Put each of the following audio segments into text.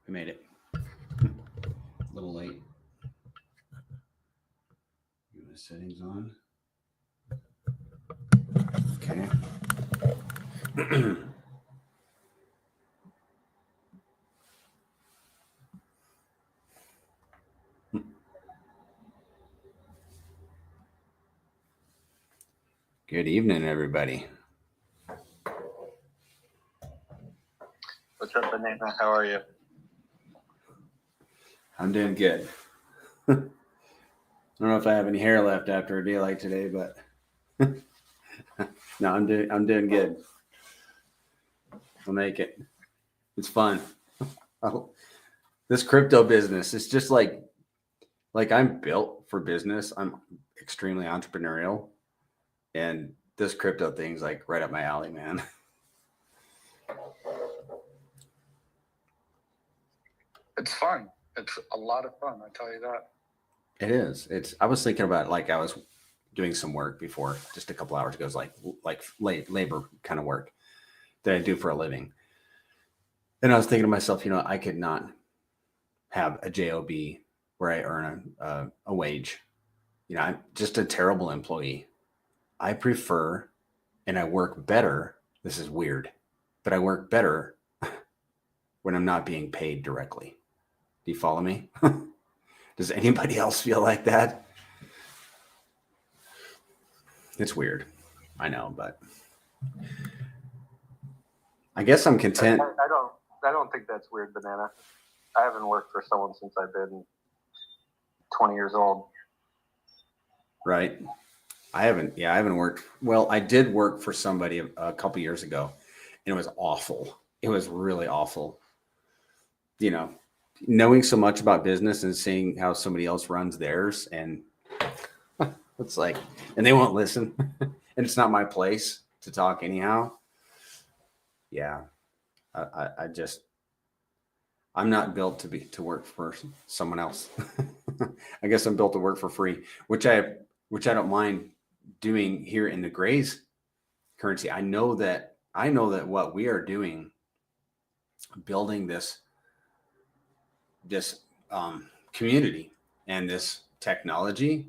We made it. A little late. Get the settings on. Okay. Good evening, everybody. What's up, Banana? How are you? I'm doing good. I don't know if I have any hair left after a day like today, but no, I'm doing good. I'll make it. It's fun. This crypto business, it's just like I'm built for business. I'm extremely entrepreneurial, and this crypto thing's like right up my alley, man. It's fun. It's a lot of fun, I tell you that. It is. I was thinking about, like, I was doing some work before, just a couple hours ago. It was like labor kind of work that I do for a living. And I was thinking to myself, I could not have a job where I earn a wage. I'm just a terrible employee. I prefer, and I work better. This is weird, but I work better when I'm not being paid directly. Do you follow me? Does anybody else feel like that? It's weird. I know, but I guess I'm content. I don't think that's weird, Banana. I haven't worked for someone since I've been 20 years old. Right. I haven't worked. Well, I did work for somebody a couple years ago, and it was awful. It was really awful. Knowing so much about business and seeing how somebody else runs theirs, and it's like, and they won't listen, and it's not my place to talk anyhow. Yeah. I'm not built to work for someone else. I guess I'm built to work for free, which I don't mind doing here in the Grays currency. I know that what we are doing, building this community and this technology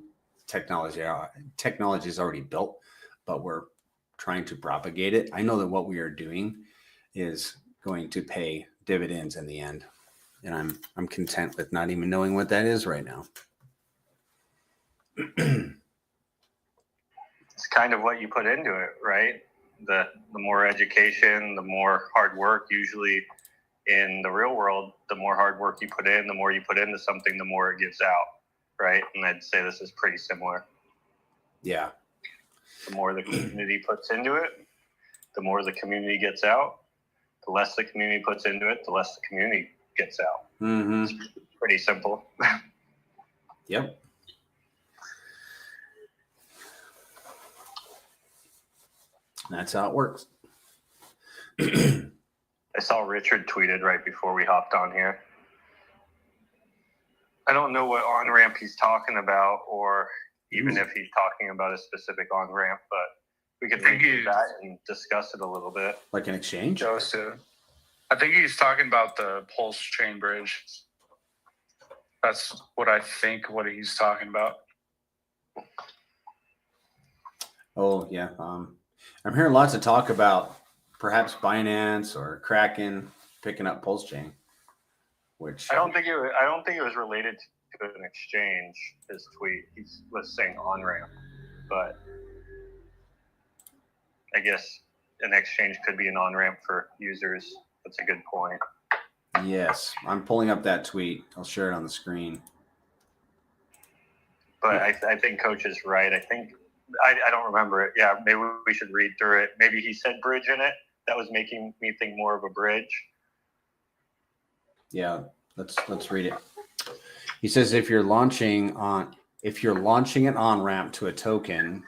is already built, but we're trying to propagate it. I know that what we are doing is going to pay dividends in the end, and I'm content with not even knowing what that is right now. It's kind of what you put into it, right? The more education, the more hard work. Usually in the real world, the more hard work you put in, the more you put into something, the more it gives out, right? And I'd say this is pretty similar. Yeah. The more the community puts into it, the more the community gets out. The less the community puts into it, the less the community gets out. Mm-hmm. It's pretty simple. Yep. That's how it works. I saw Richard tweeted right before we hopped on here. I don't know what on-ramp he's talking about, or even if he's talking about a specific on-ramp, but we could read through that and discuss it a little bit. Like an exchange? Joseph. I think he's talking about the Pulse Chain Bridge. That's what I think what he's talking about. Oh, yeah. I'm hearing lots of talk about perhaps Binance or Kraken picking up Pulse Chain, which I don't think it was related to an exchange. His tweet, he was saying on-ramp, but I guess an exchange could be an on-ramp for users. That's a good point. Yes, I'm pulling up that tweet. I'll share it on the screen. But I think Coach is right. I don't remember it. Yeah, maybe we should read through it. Maybe he said bridge in it. That was making me think more of a bridge. Yeah, let's read it. He says if you're launching an on-ramp to a token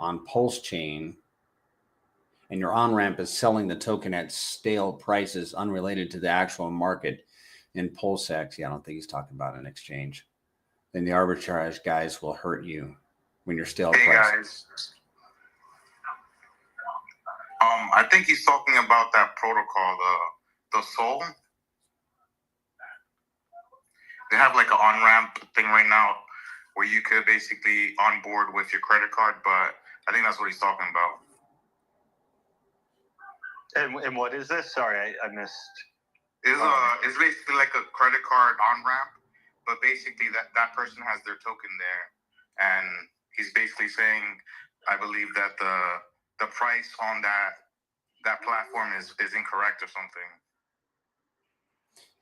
on Pulse Chain, and your on-ramp is selling the token at stale prices unrelated to the actual market in PulseX, I don't think he's talking about an exchange, then the arbitrage guys will hurt you when you're stale prices. I think he's talking about that protocol, the Sol. they have like an on-ramp thing right now where you could basically onboard with your credit card, but I think that's what he's talking about. And what is this? Sorry, I missed. It's basically like a credit card on-ramp, but basically that person has their token there, and he's basically saying, I believe that the price on that platform is incorrect or something.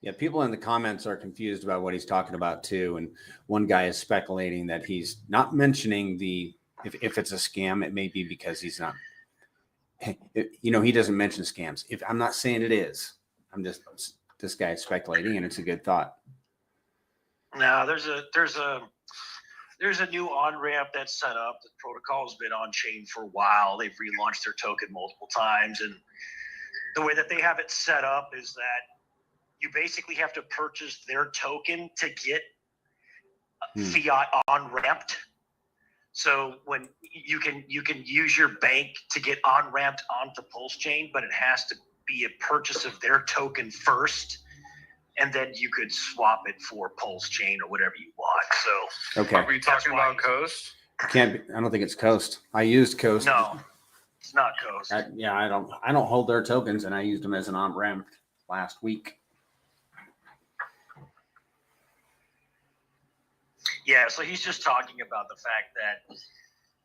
Yeah, people in the comments are confused about what he's talking about too. And one guy is speculating that he's not mentioning if it's a scam, it may be because he's not, he doesn't mention scams. If I'm not saying it is, this guy is speculating, and it's a good thought. No, there's a new on-ramp that's set up. The protocol's been on chain for a while. They've relaunched their token multiple times. And the way that they have it set up is that you basically have to purchase their token to get fiat on-ramped. So when you can use your bank to get on-ramped onto Pulse Chain, but it has to be a purchase of their token first, and then you could swap it for Pulse Chain or whatever you want. So Okay. Are we talking about Coast? I don't think it's Coast. I used Coast. no, it's not Coast. I don't hold their tokens, and I used them as an on-ramp last week. Yeah, so he's just talking about the fact that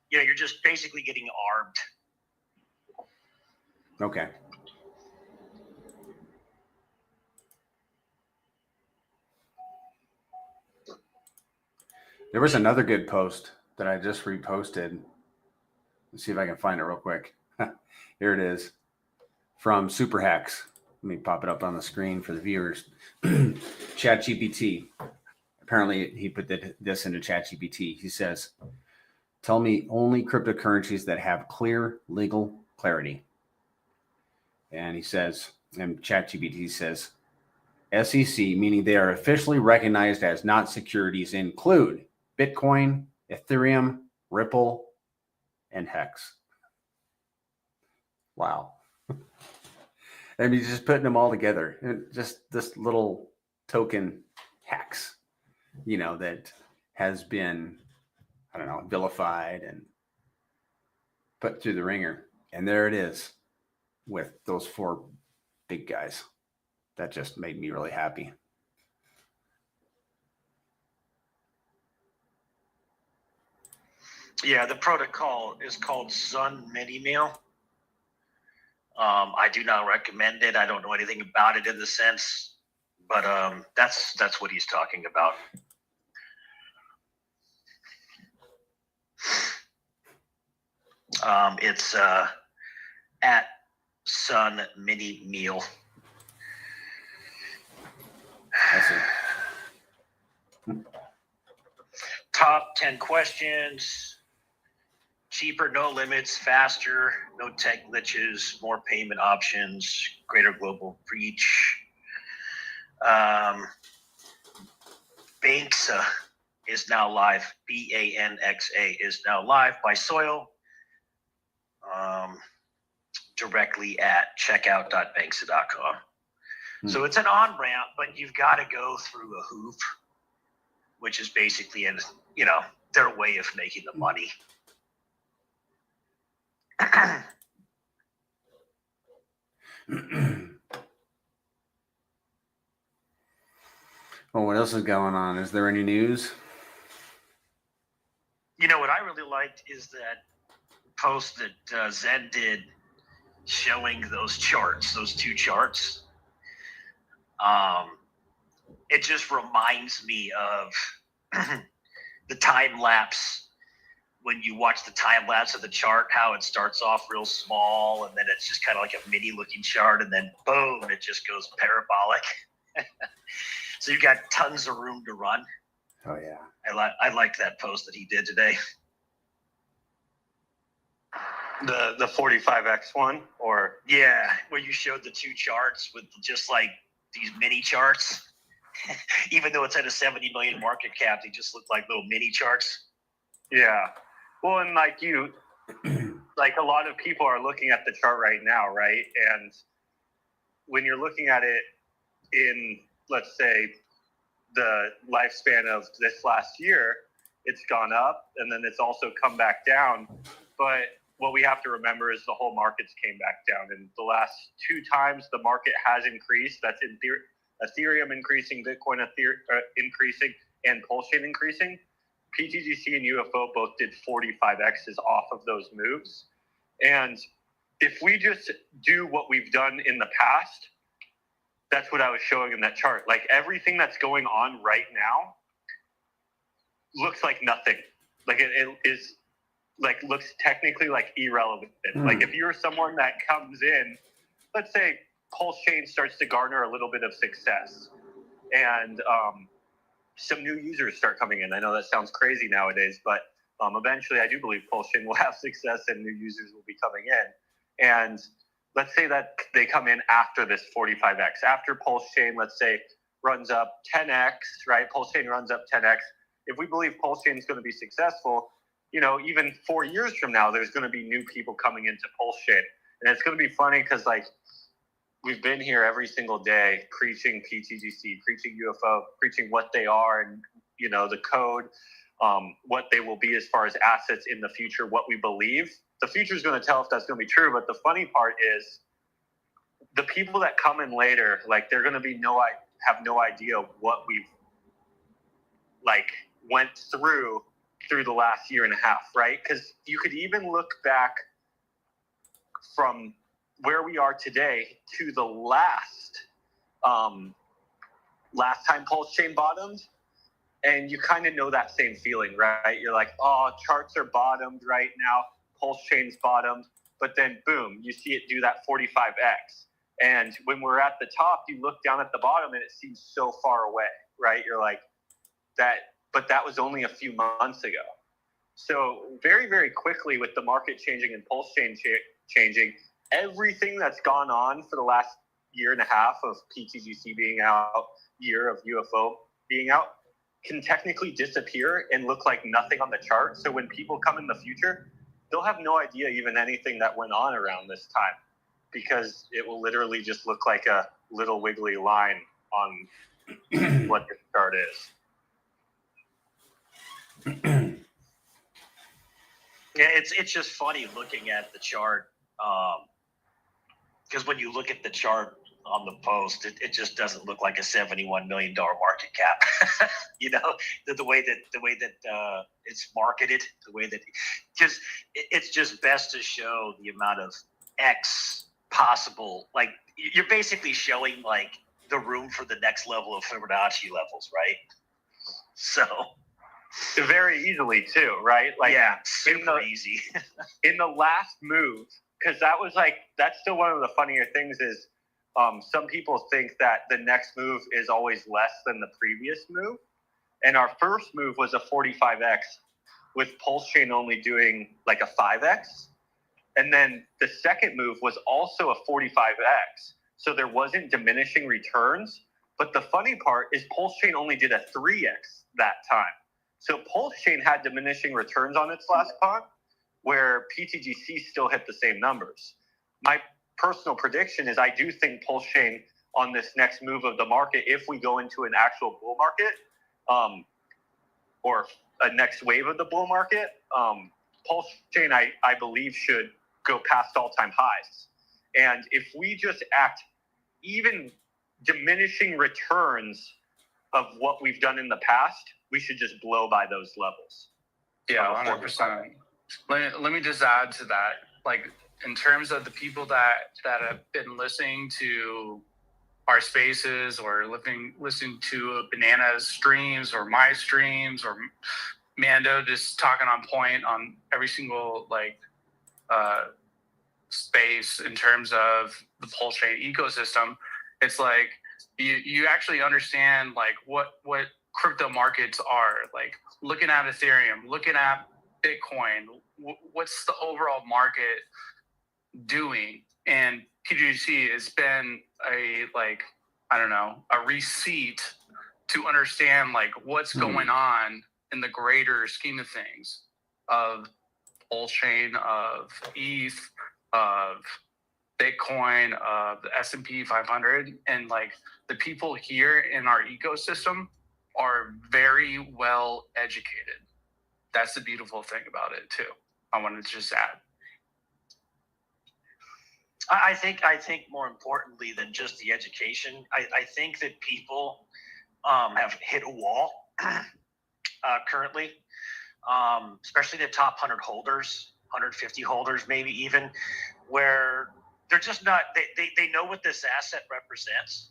you're just basically getting armed. Okay. There was another good post that I just reposted. Let's see if I can find it real quick. Here it is from Super Hacks. Let me pop it up on the screen for the viewers. ChatGPT. Apparently, he put this into ChatGPT. He says, "Tell me only cryptocurrencies that have clear legal clarity." And he says, and ChatGPT says, SEC, meaning they are officially recognized as not securities, include Bitcoin, Ethereum, Ripple, and Hex. Wow. I mean, just putting them all together. And just this little token Hex, that has been, vilified and put through the ringer. And there it is with those four big guys. That just made me really happy. Yeah, the protocol is called Sun Mini Meal. I do not recommend it. I don't know anything about it in the sense, but that's what he's talking about. It's at Sun Mini Meal. I see. Top 10 questions. Cheaper, no limits, faster, no tech glitches, more payment options, greater global reach. Banksa is now live. BANXA is now live by Soil. Directly at checkout.banksa.com. So it's an on-ramp, but you've got to go through a hoop, which is basically their way of making the money. Well, what else is going on? Is there any news? What I really liked is that post that Zen did showing those charts, those two charts. It just reminds me of the time lapse. When you watch the time lapse of the chart, how it starts off real small and then it's just kind of like a mini looking chart, and then boom, it just goes parabolic. So you've got tons of room to run. Oh yeah. I liked that post that he did today. The 45x one, or Yeah, where you showed the two charts with just like these mini charts. Even though it's at a 70 million market cap, they just look like little mini charts. yeah. Well, and like a lot of people are looking at the chart right now, right? And when you're looking at it in, let's say, the lifespan of this last year, it's gone up, and then it's also come back down. But what we have to remember is the whole market's came back down. And the last 2 times the market has increased, that's in Ethereum increasing, Bitcoin increasing, and Pulse Chain increasing. pTGC and UFO both did 45x's off of those moves. And if we just do what we've done in the past, that's what I was showing in that chart. Like everything that's going on right now looks like nothing. Like it is like looks technically like irrelevant. Like if you're someone that comes in, let's say Pulse Chain starts to garner a little bit of success and some new users start coming in. I know that sounds crazy nowadays, but eventually I do believe Pulse Chain will have success and new users will be coming in. And let's say that they come in after this 45x. After Pulse Chain, let's say, runs up 10x, right? Pulse Chain runs up 10x. If we believe Pulse Chain is going to be successful, even 4 years from now, there's going to be new people coming into Pulse Chain. And it's going to be funny because, like, we've been here every single day preaching pTGC, preaching UFO, preaching what they are and, the code, what they will be as far as assets in the future, what we believe. The future is going to tell if that's going to be true. But the funny part is the people that come in later, like they're going to be have no idea what we've went through the last year and a half, right? Because you could even look back from where we are today to the last time Pulse Chain bottomed, and you kind of know that same feeling, right? You're like, oh, charts are bottomed right now, Pulse Chain's bottomed, but then boom, you see it do that 45x. And when we're at the top, you look down at the bottom and it seems so far away, right? You're like, but that was only a few months ago. So very, very quickly with the market changing and Pulse Chain changing, everything that's gone on for the last year and a half of pTGC being out, year of UFO being out, can technically disappear and look like nothing on the chart. So when people come in the future, they'll have no idea even anything that went on around this time, because it will literally just look like a little wiggly line on what the chart is. Yeah, it's just funny looking at the chart, because when you look at the chart on the post, it just doesn't look like a $71 million market cap. The way that it's marketed, the way that it's just best to show the amount of X possible. Like you're basically showing like the room for the next level of Fibonacci levels, right? So. Very easily too, right? Like yeah, super easy. In the last move, because that's still one of the funnier things is some people think that the next move is always less than the previous move. And our first move was a 45x with Pulse Chain only doing like a 5x. And then the second move was also a 45x. So there wasn't diminishing returns. But the funny part is Pulse Chain only did a 3x that time. So Pulse Chain had diminishing returns on its last pop, where pTGC still hit the same numbers. My personal prediction is I do think Pulse Chain on this next move of the market, if we go into an actual bull market, or a next wave of the bull market, Pulse Chain, I believe, should go past all-time highs. And if we just act even diminishing returns of what we've done in the past, we should just blow by those levels. Yeah, 100%. Let me just add to that. Like in terms of the people that have been listening to our spaces or listening to Banana's streams or my streams or Mando just talking on point on every single space in terms of the Pulse Chain ecosystem, it's like you actually understand like what crypto markets are, like looking at Ethereum, looking at Bitcoin, what's the overall market doing? And pTGC has been a receipt to understand like what's going on in the greater scheme of things of Pulse Chain, of ETH, of Bitcoin, of the S&P 500, and like the people here in our ecosystem are very well educated. That's the beautiful thing about it too. I wanted to just add. I think more importantly than just the education, I think that people have hit a wall currently, especially the top 100 holders, 150 holders, maybe even, where they're just not, they know what this asset represents.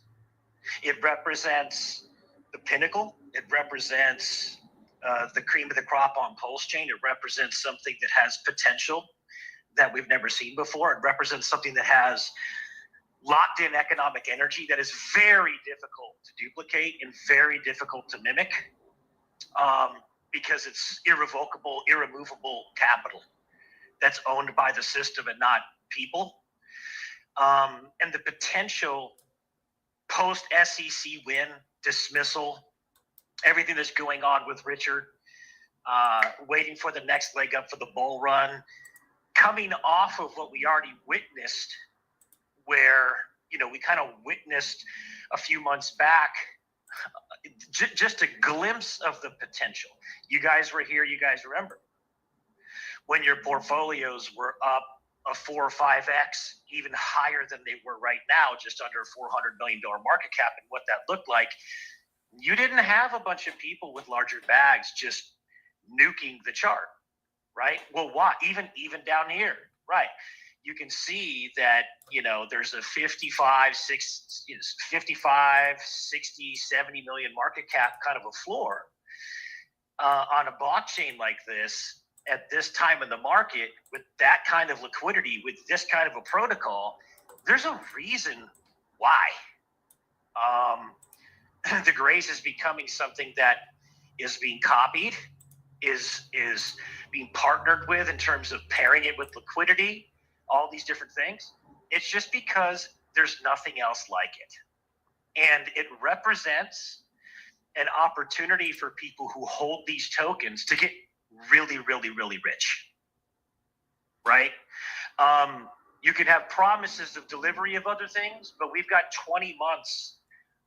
It represents the pinnacle. It represents the cream of the crop on Pulse Chain. It represents something that has potential that we've never seen before. It represents something that has locked in economic energy that is very difficult to duplicate and very difficult to mimic, because it's irrevocable, irremovable capital that's owned by the system and not people. And the potential post SEC win, dismissal, everything that's going on with Richard, waiting for the next leg up for the bull run, coming off of what we already witnessed, where, you know, we kind of witnessed a few months back, just a glimpse of the potential. You guys were here, you guys remember when your portfolios were up a 4 or 5x, even higher than they were right now, just under $400 million market cap. And what that looked like, you didn't have a bunch of people with larger bags just nuking the chart, right? Well, why? Even down here, right? You can see that, you know, there's a 55, 60, 70 million market cap kind of a floor on a blockchain like this at this time in the market with that kind of liquidity, with this kind of a protocol. There's a reason why. The Grays is becoming something that is being copied, is being partnered with in terms of pairing it with liquidity, all these different things. It's just because there's nothing else like it. And it represents an opportunity for people who hold these tokens to get really, really, really rich, right? You can have promises of delivery of other things, but we've got 20 months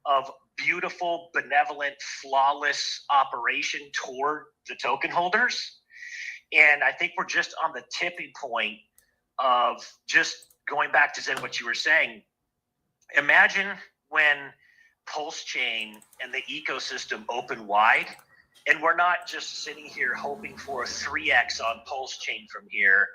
of beautiful, benevolent, flawless operation toward the token holders. And I think we're just on the tipping point of just going back to Zen, what you were saying. Imagine when Pulse Chain and the ecosystem open wide, and we're not just sitting here hoping for a 3x on Pulse Chain from here.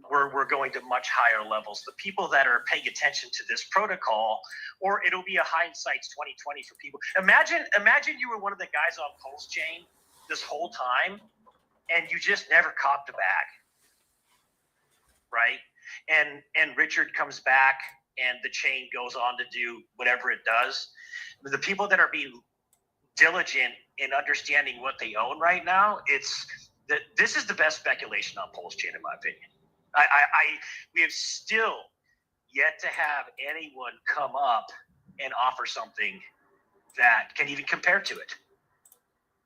We're going to much higher levels. The people that are paying attention to this protocol, or it'll be a hindsight's 2020 for people. Imagine you were one of the guys on Pulse Chain this whole time, and you just never copped a bag, right? And Richard comes back, and the chain goes on to do whatever it does. The people that are being diligent in understanding what they own right now, it's that this is the best speculation on Pulse Chain, in my opinion. We have still yet to have anyone come up and offer something that can even compare to it.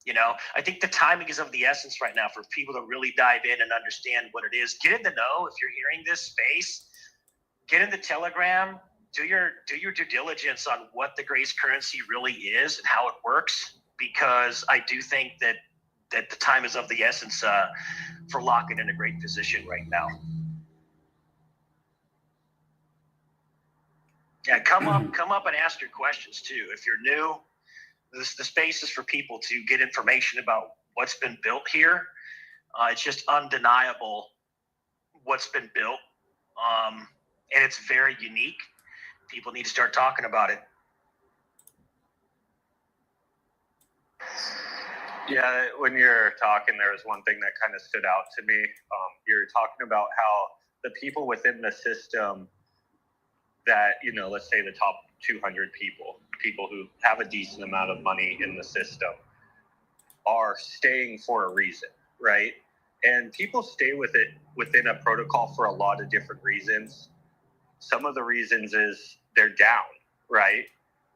You know, I think the timing is of the essence right now for people to really dive in and understand what it is. Get in the know. If you're hearing this space, get in the Telegram, do your due diligence on what the Grace currency really is and how it works, because I do think that the time is of the essence for locking in a great position right now. Yeah, come up and ask your questions too. If you're new, the space is for people to get information about what's been built here. It's just undeniable what's been built, and it's very unique. People need to start talking about it. Yeah, when you're talking, there was one thing that kind of stood out to me. You're talking about how the people within the system that, you know, let's say the top 200 people who have a decent amount of money in the system are staying for a reason, right? And people stay with it within a protocol for a lot of different reasons. Some of the reasons is they're down, right?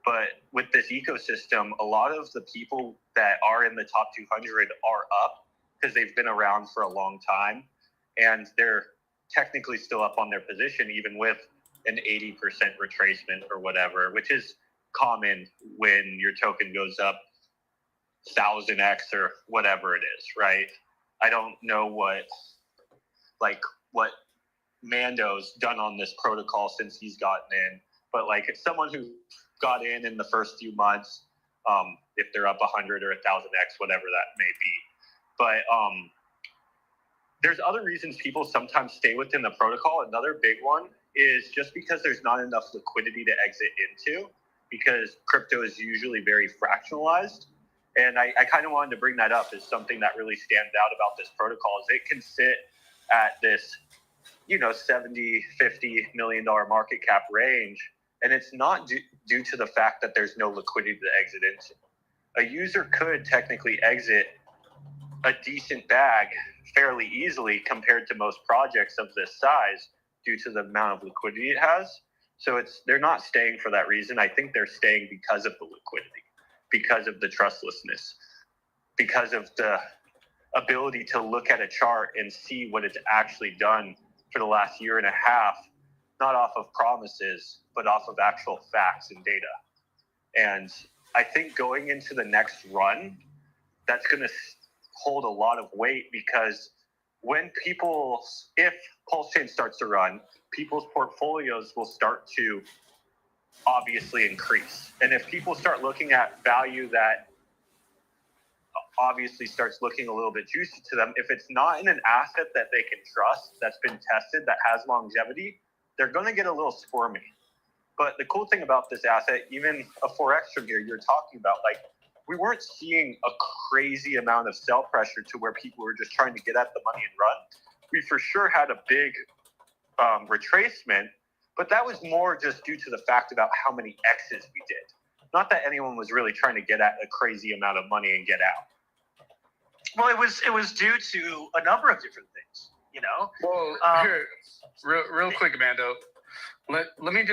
But with this ecosystem, a lot of the people that are in the top 200 are up because they've been around for a long time, and they're technically still up on their position, even with an 80% retracement or whatever, which is common when your token goes up 1000x or whatever it is, right? I don't know what Mando's done on this protocol since he's gotten in, but like it's someone who got in the first few months, if they're up 100 or 1000x, whatever that may be. But there's other reasons people sometimes stay within the protocol. Another big one is just because there's not enough liquidity to exit into, because crypto is usually very fractionalized. And I kind of wanted to bring that up as something that really stands out about this protocol is it can sit at this, 70, $50 million market cap range. And it's not due to the fact that there's no liquidity to exit into. A user could technically exit a decent bag fairly easily compared to most projects of this size due to the amount of liquidity it has. So they're not staying for that reason. I think they're staying because of the liquidity, because of the trustlessness, because of the ability to look at a chart and see what it's actually done for the last year and a half, not off of promises, but off of actual facts and data. And I think going into the next run, that's going to hold a lot of weight, because if Pulse Chain starts to run, people's portfolios will start to obviously increase. And if people start looking at value that obviously starts looking a little bit juicy to them, if it's not in an asset that they can trust, that's been tested, that has longevity, they're going to get a little squirmy. But the cool thing about this asset, even a Forex here you're talking about, like, we weren't seeing a crazy amount of sell pressure to where people were just trying to get at the money and run. We for sure had a big retracement, but that was more just due to the fact about how many X's we did. Not that anyone was really trying to get at a crazy amount of money and get out. Well, it was due to a number of different things, Well, here, real quick, Amando. Let me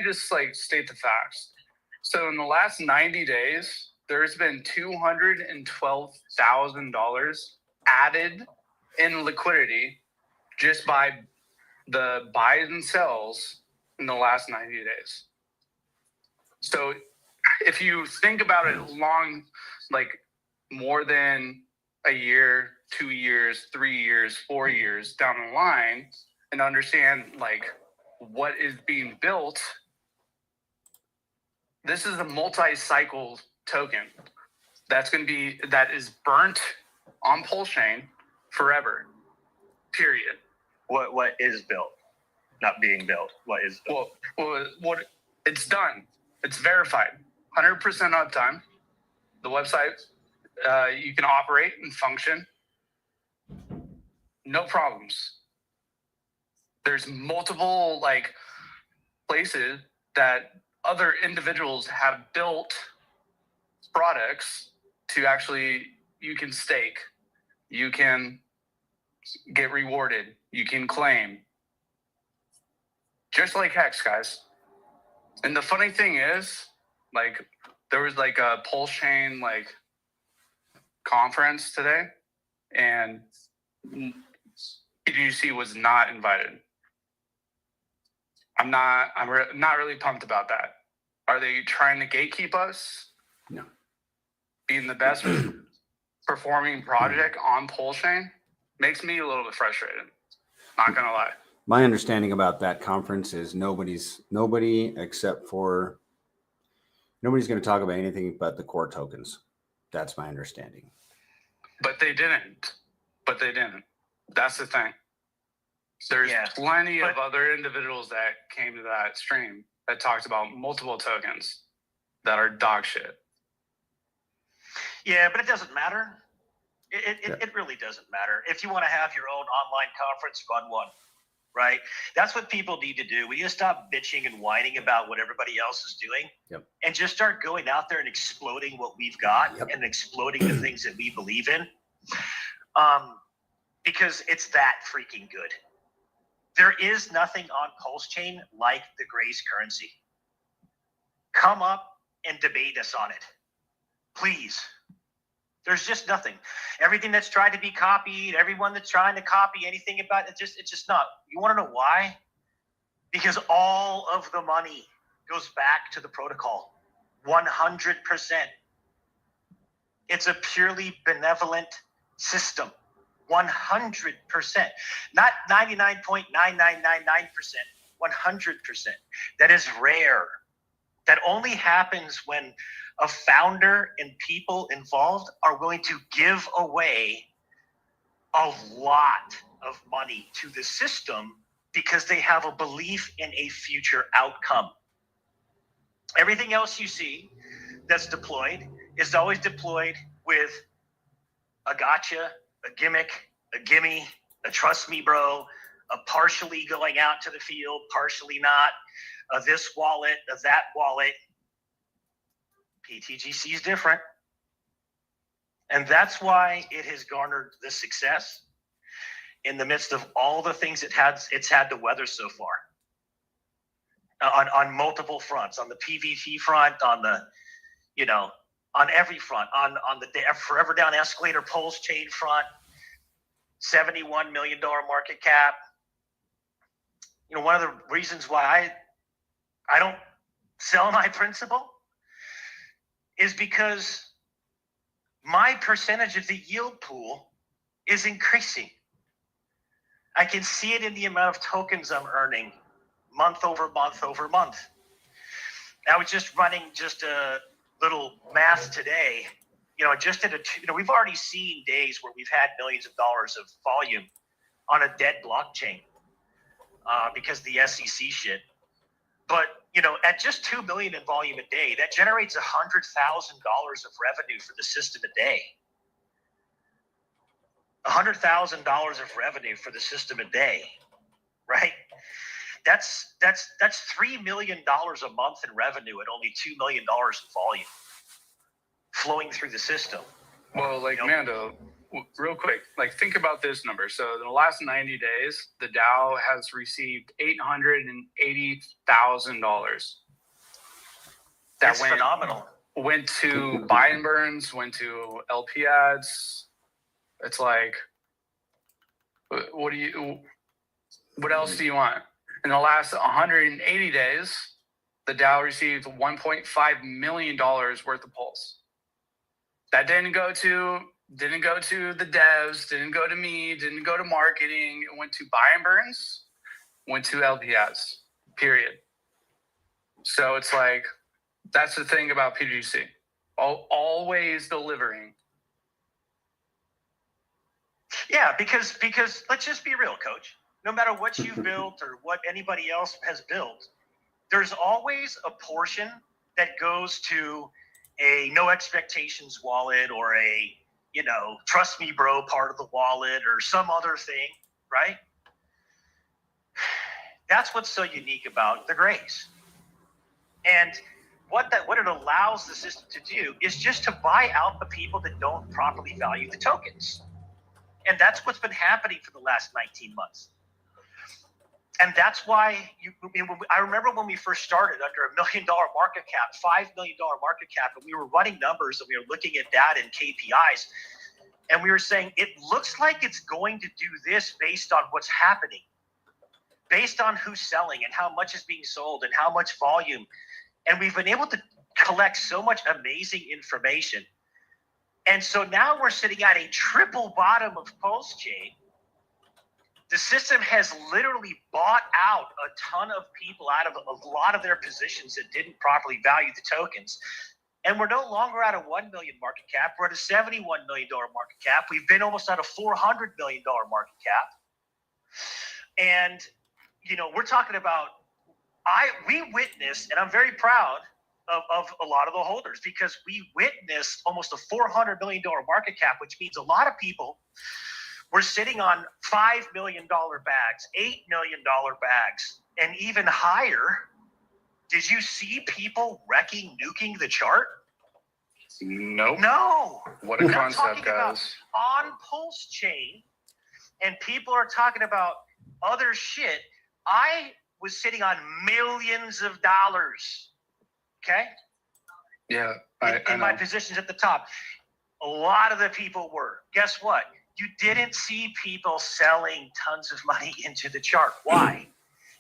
just like state the facts. So in the last 90 days, there's been $212,000 added in liquidity just by the buys and sells in the last 90 days. So if you think about it more than a year, 2 years, 3 years, 4 years down the line, and understand what is being built, this is a multi-cycle token that is burnt on Pulse Chain forever. Period. What is built, not being built? What is built? Well, what it's done. It's verified. 100% uptime. The website, you can operate and function. No problems. There's multiple places that other individuals have built products to you can stake, you can get rewarded, you can claim. Just like Hex, guys. And the funny thing is, there was a Pulse Chain conference today, and pTGC was not invited. I'm not really pumped about that. Are they trying to gatekeep us? No. Being the best performing project on Pulse Chain makes me a little bit frustrated. Not gonna lie. My understanding about that conference is nobody's going to talk about anything but the core tokens. That's my understanding. But they didn't. That's the thing. There's plenty of other individuals that came to that stream that talked about multiple tokens that are dog shit. Yeah, but it doesn't matter. It really doesn't matter. If you want to have your own online conference, run one, right? That's what people need to do. We need to stop bitching and whining about what everybody else is doing, and just start going out there and exploding what we've got and exploding the things that we believe in, because it's that freaking good. There is nothing on Pulse Chain like the Grace currency. Come up and debate us on it, please. There's just nothing. Everything that's tried to be copied, everyone that's trying to copy anything about it, it's just not. You want to know why? Because all of the money goes back to the protocol. 100%. It's a purely benevolent system. 100%. Not 99.9999%. 100%. That is rare. That only happens when a founder and people involved are willing to give away a lot of money to the system because they have a belief in a future outcome. Everything else you see that's deployed is always deployed with a gotcha, a gimmick, a gimme, a trust me bro, a partially going out to the field, partially not, a this wallet, a that wallet. pTGC is different. And that's why it has garnered the success in the midst of all the things it's had to weather so far. On multiple fronts, on the PVT front, on the, on every front, on the Forever Down Escalator Pulse Chain front, $71 million market cap. One of the reasons why I don't sell my principal is because my percentage of the yield pool is increasing. I can see it in the amount of tokens I'm earning month over month over month. I was just running a little math today. We've already seen days where we've had millions of dollars of volume on a dead blockchain because of the SEC shit. But, at just 2 million in volume a day, that generates $100,000 of revenue for the system a day. $100,000 of revenue for the system a day, right? That's $3 million a month in revenue at only $2 million in volume flowing through the system. Well, Mando, real quick, think about this number. So in the last 90 days, the Dow has received $880,000. That's phenomenal. Went to buy and burns, went to LP ads. It's like, what else do you want? In the last 180 days, the Dow received $1.5 million worth of pulse. That didn't go to the devs, didn't go to me, didn't go to marketing. It went to buy and burns, went to LPS, period. So it's like, that's the thing about pTGC. Always delivering. Yeah, because let's just be real, Coach. No matter what you've built or what anybody else has built, there's always a portion that goes to a no expectations wallet or a, trust me bro part of the wallet or some other thing, right? That's what's so unique about the Grays. And what it allows the system to do is just to buy out the people that don't properly value the tokens. And that's what's been happening for the last 19 months. And that's why I remember when we first started under $1 million market cap, $5 million market cap, and we were running numbers and we were looking at data and KPIs, and we were saying, it looks like it's going to do this based on what's happening, based on who's selling and how much is being sold and how much volume. And we've been able to collect so much amazing information. And so now we're sitting at a triple bottom of Pulse Chain. The system has literally bought out a ton of people out of a lot of their positions that didn't properly value the tokens. And we're no longer at a $1 million market cap. We're at a $71 million market cap. We've been almost at a $400 million market cap. And, we're talking about, we witnessed, and I'm very proud of a lot of the holders because we witnessed almost a $400 million market cap, which means a lot of people were sitting on $5 million bags, $8 million bags, and even higher. Did you see people nuking the chart? Nope. No. What a concept, guys. On Pulse Chain, and people are talking about other shit. I was sitting on millions of dollars. Okay? Yeah. In my positions at the top. A lot of the people were. Guess what? You didn't see people selling tons of money into the chart. Why?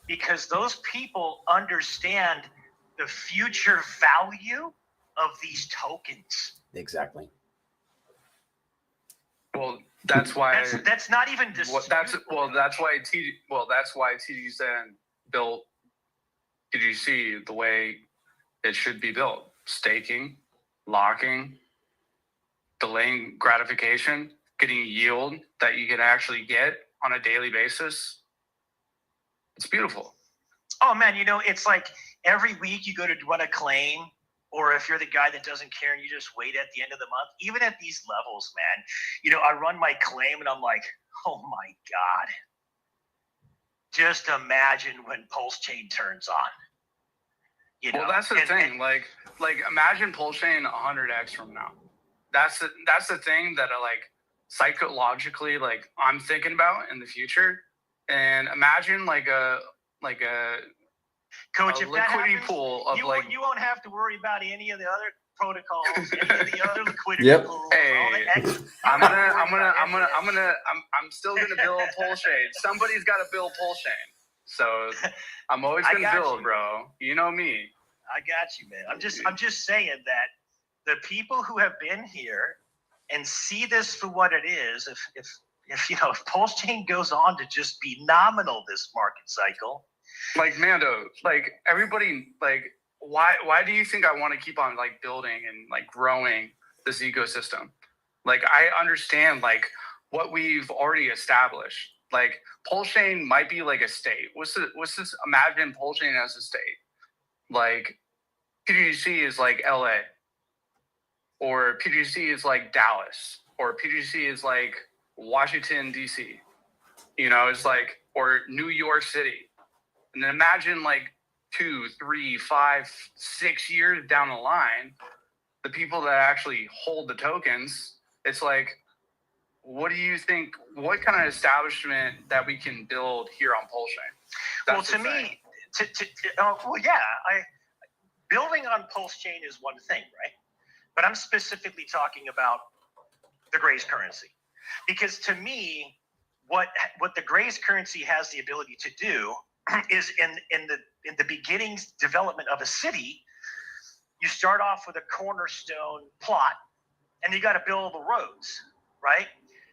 Because those people understand the future value of these tokens. Exactly. Well, that's why. That's not even That's why TGC built PTGC the way it should be built: staking, locking, delaying gratification, getting yield that you can actually get on a daily basis. It's beautiful. Oh man, it's like every week you go to run a claim, or if you're the guy that doesn't care and you just wait at the end of the month, even at these levels, man, I run my claim and I'm like, oh my God. Just imagine when Pulse Chain turns on. Well, that's the thing. Like imagine Pulse Chain 100x from now. That's the thing that I psychologically I'm thinking about in the future. And imagine like a Coach, if liquidity that happens, pool of you won't have to worry about any of the other protocols, any of the other liquidity pools. Hey, I'm still gonna build Pulse Chain. Somebody's got to build Pulse Chain. So I'm always gonna build, bro. You know me. I got you, man. I'm just saying that the people who have been here and see this for what it is, if Pulse Chain goes on to just be nominal this market cycle. Like Mando, everybody, why do you think I want to keep on building and growing this ecosystem? I understand what we've already established. Pulse Chain might be a state. What's this? Imagine Pulse Chain as a state. PTGC is LA, or PTGC is Dallas, or PTGC is Washington DC. It's or New York City. And then imagine 2, 3, 5, 6 years down the line, the people that actually hold the tokens, it's what do you think, what kind of establishment that we can build here on Pulse Chain? Well, to me, building on Pulse Chain is one thing, right? But I'm specifically talking about the Grace currency. Because to me, what the Grace currency has the ability to do is in the beginnings development of a city, you start off with a cornerstone plot and you got to build the roads, right?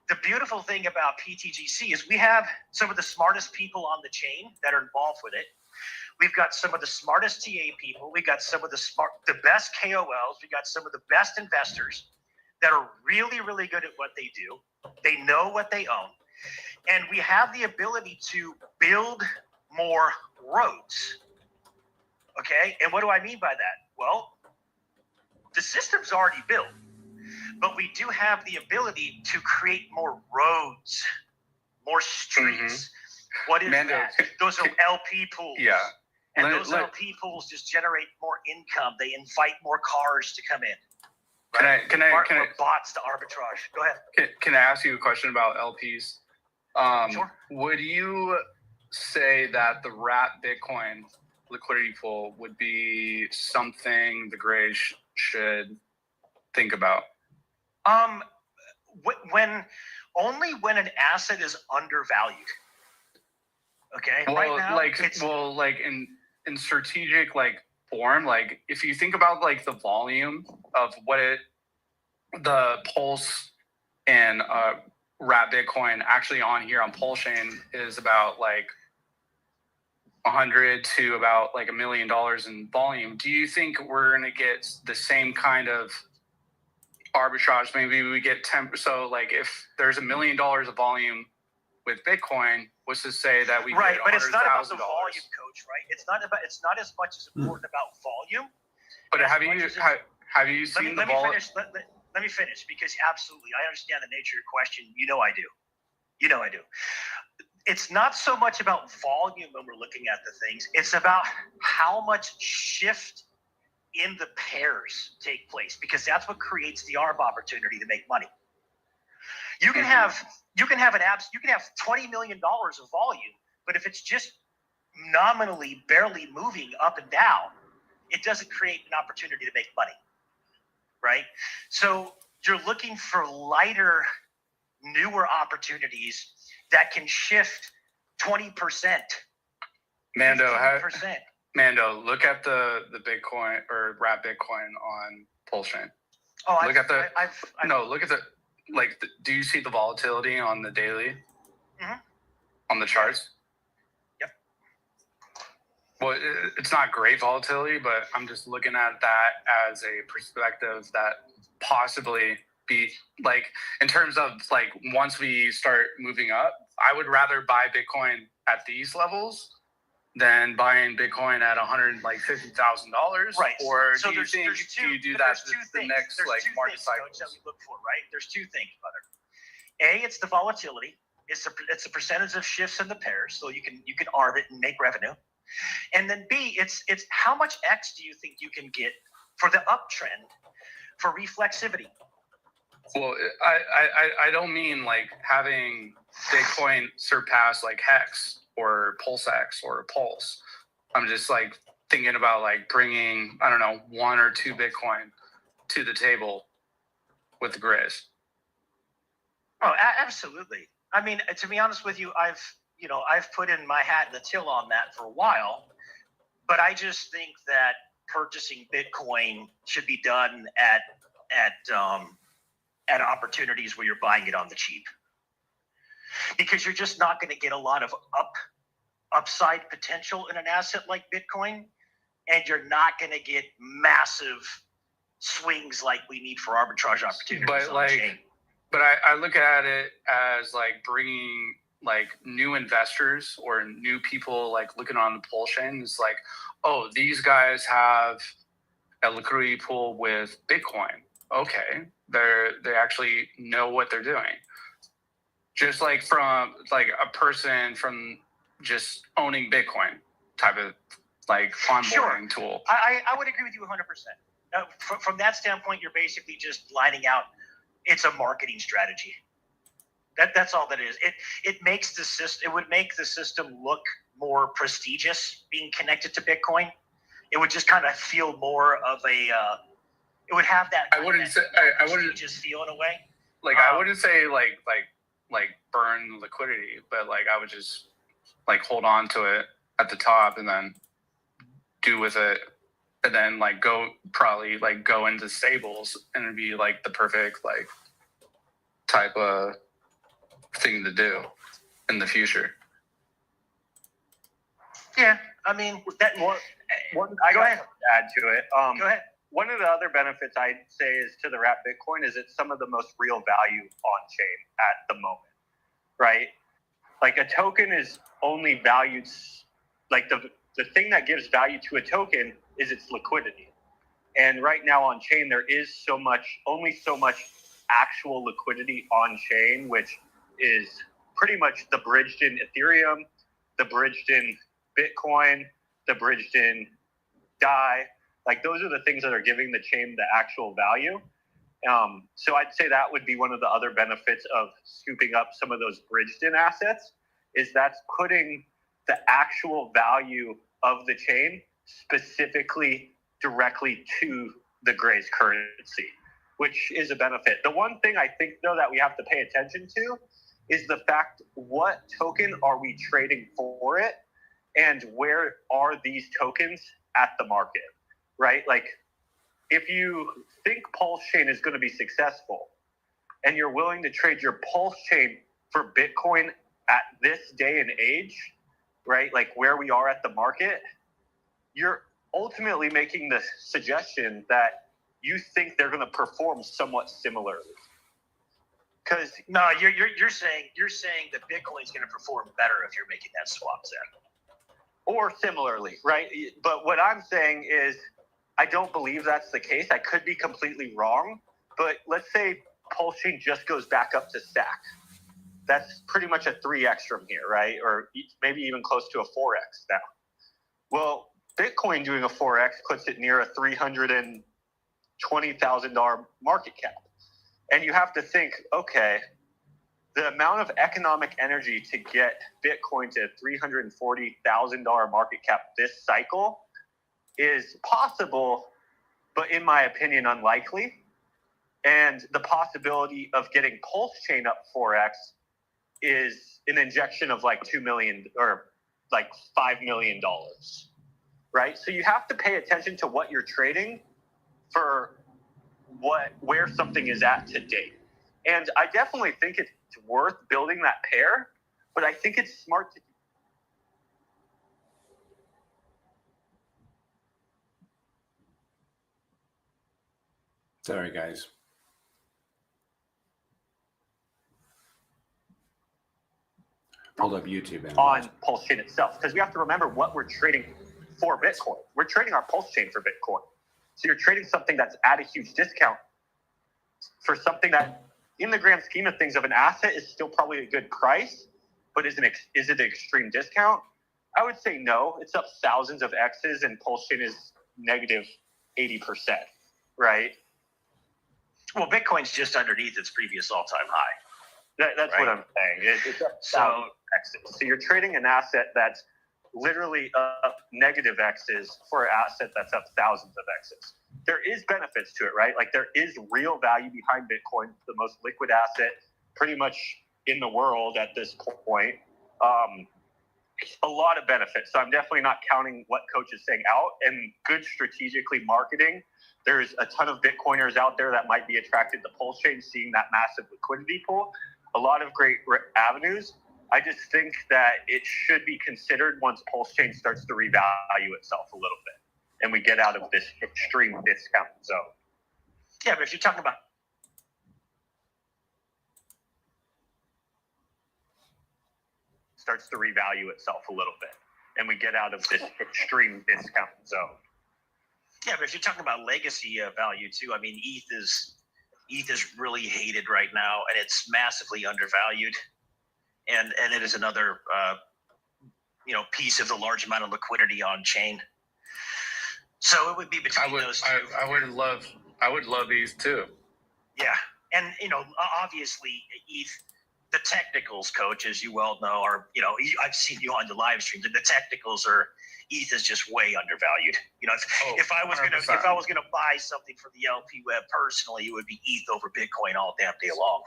The beautiful thing about PTGC is we have some of the smartest people on the chain that are involved with it. We've got some of the smartest TA people. We got some of the best KOLs. We got some of the best investors that are really, really good at what they do. They know what they own. And we have the ability to build more roads. Okay? And what do I mean by that? Well, the system's already built, but we do have the ability to create more roads, more streets. What is that? Those are LP pools. Yeah. And those LP pools just generate more income. They invite more cars to come in. Right? Can I bots to arbitrage? Go ahead. Can I ask you a question about LPs? Sure. Would you say that the wrap Bitcoin liquidity pool would be something the Grays should think about? When an asset is undervalued. Okay. Well, right now, in strategic form, if you think about the volume of the Pulse and wrap Bitcoin actually on here on Pulse Chain is about 100 to about $1 million in volume. Do you think we're going to get the same kind of arbitrage? Maybe we get 10. So if there's $1 million of volume with Bitcoin, what's to say that we get $100,000? But it's not about the volume, Coach. Right? It's not as much as important about volume. But have you seen the volume? Let me finish, because absolutely, I understand the nature of your question. I do. It's not so much about volume when we're looking at the things. It's about how much shift in the pairs take place, because that's what creates the ARB opportunity to make money. You can have $20 million of volume, but if it's just nominally barely moving up and down, it doesn't create an opportunity to make money. Right? So you're looking for lighter, newer opportunities that can shift 20%. Mando, look at the Bitcoin or wrap Bitcoin on Pulse Chain. Oh, look at the do you see the volatility on the daily? Mhm. On the charts? Yep. Well, it's not great volatility, but I'm just looking at that as a perspective that possibly be like, in terms of like, once we start moving up, I would rather buy Bitcoin at these levels than buying Bitcoin at $150,000. Right. Or So do you think do you do that the next like market cycles? that we look for, right? There's two things, brother. A, it's the volatility. It's the percentage of shifts in the pairs, so you can arb it and make revenue. And then B, it's how much X do you think you can get for the uptrend for reflexivity? Well, I don't mean like having Bitcoin surpass like Hex or PulseX or Pulse. I'm just like thinking about like bringing, I don't know, 1 or 2 Bitcoin to the table with the Grizz. Oh, absolutely. I mean, to be honest with you, I've put in my hat in the till on that for a while, but I just think that purchasing Bitcoin should be done at opportunities where you're buying it on the cheap, because you're just not going to get a lot of upside potential in an asset like Bitcoin, and you're not going to get massive swings like we need for arbitrage opportunities on chain. But I look at it as like bringing like new investors or new people like looking on the pull chain. It's like, oh, these guys have a liquidity pool with Bitcoin. Okay, they actually know what they're doing. Just like from like a person from just owning Bitcoin type of like onboarding tool. I would agree with you 100%. From that standpoint, you're basically just lining out. It's a marketing strategy. That's all that is. It makes the system. It would make the system look more prestigious being connected to Bitcoin. It would just kind of feel more of a. It would have that. I wouldn't just feel in a way. Like I wouldn't say like burn liquidity, but like I would just like hold on to it at the top and then do with it, and then like go into stables, and it'd be like the perfect like type of thing to do in the future. Yeah, I mean that. I got to add to it. Go ahead. One of the other benefits I'd say is to the wrap Bitcoin is it's some of the most real value on chain at the moment, right? Like a token is only valued, like the thing that gives value to a token is its liquidity. And right now on chain, there is only so much actual liquidity on chain, which is pretty much the bridged in Ethereum, the bridged in Bitcoin, the bridged in DAI. Like those are the things that are giving the chain the actual value. So I'd say that would be one of the other benefits of scooping up some of those bridged in assets, is that's putting the actual value of the chain specifically directly to the Gray's currency, which is a benefit. The one thing I think though that we have to pay attention to is the fact, what token are we trading for it, and where are these tokens at the market? Right? Like if you think Pulse Chain is going to be successful and you're willing to trade your Pulse Chain for Bitcoin at this day and age, right? Like where we are at the market, you're ultimately making the suggestion that you think they're going to perform somewhat similarly. Because no, you're saying that Bitcoin is going to perform better if you're making that swap, then, or similarly, right? But what I'm saying is, I don't believe that's the case. I could be completely wrong, but let's say Pulse Chain just goes back up to stack. That's pretty much a 3x from here, right? Or maybe even close to a 4x now. Well, Bitcoin doing a 4x puts it near a $320,000 market cap. And you have to think, okay, the amount of economic energy to get Bitcoin to $340,000 market cap this cycle is possible, but in my opinion, unlikely. And the possibility of getting Pulse Chain up 4x is an injection of like $2 million or like $5 million, right? So you have to pay attention to what you're trading for, where something is at today. And I definitely think it's worth building that pair, but I think it's smart to. Sorry, guys. Pulled up YouTube and On Pulse Chain itself, because we have to remember what we're trading for Bitcoin. We're trading our Pulse Chain for Bitcoin. So you're trading something that's at a huge discount for something that, in the grand scheme of things, of an asset is still probably a good price, but is it an extreme discount? I would say no. It's up thousands of X's, and Pulse Chain is negative 80%, right? Well, Bitcoin's just underneath its previous all-time high. That's right? what I'm saying. It's up So X's. So you're trading an asset that's literally up negative X's for an asset that's up thousands of X's. There is benefits to it, right? Like there is real value behind Bitcoin, the most liquid asset pretty much in the world at this point. A lot of benefits. So I'm definitely not counting what Coach is saying out, and good strategically marketing. There's a ton of Bitcoiners out there that might be attracted to Pulse Chain, seeing that massive liquidity pool. A lot of great avenues. I just think that it should be considered once Pulse Chain starts to revalue itself a little bit and we get out of this extreme discount zone. yeah, but if you're talking about Starts to revalue itself a little bit and we get out of this extreme discount zone. Yeah, but if you're talking about legacy value too, I mean, ETH is really hated right now, and it's massively undervalued, and it is another piece of the large amount of liquidity on chain. So it would be between those two. I would love ETH too. Yeah, and obviously ETH. The technicals, Coach, as you well know, are I've seen you on the live streams, and the technicals are ETH is just way undervalued. If I was gonna buy something for the LP web personally, it would be ETH over Bitcoin all damn day long.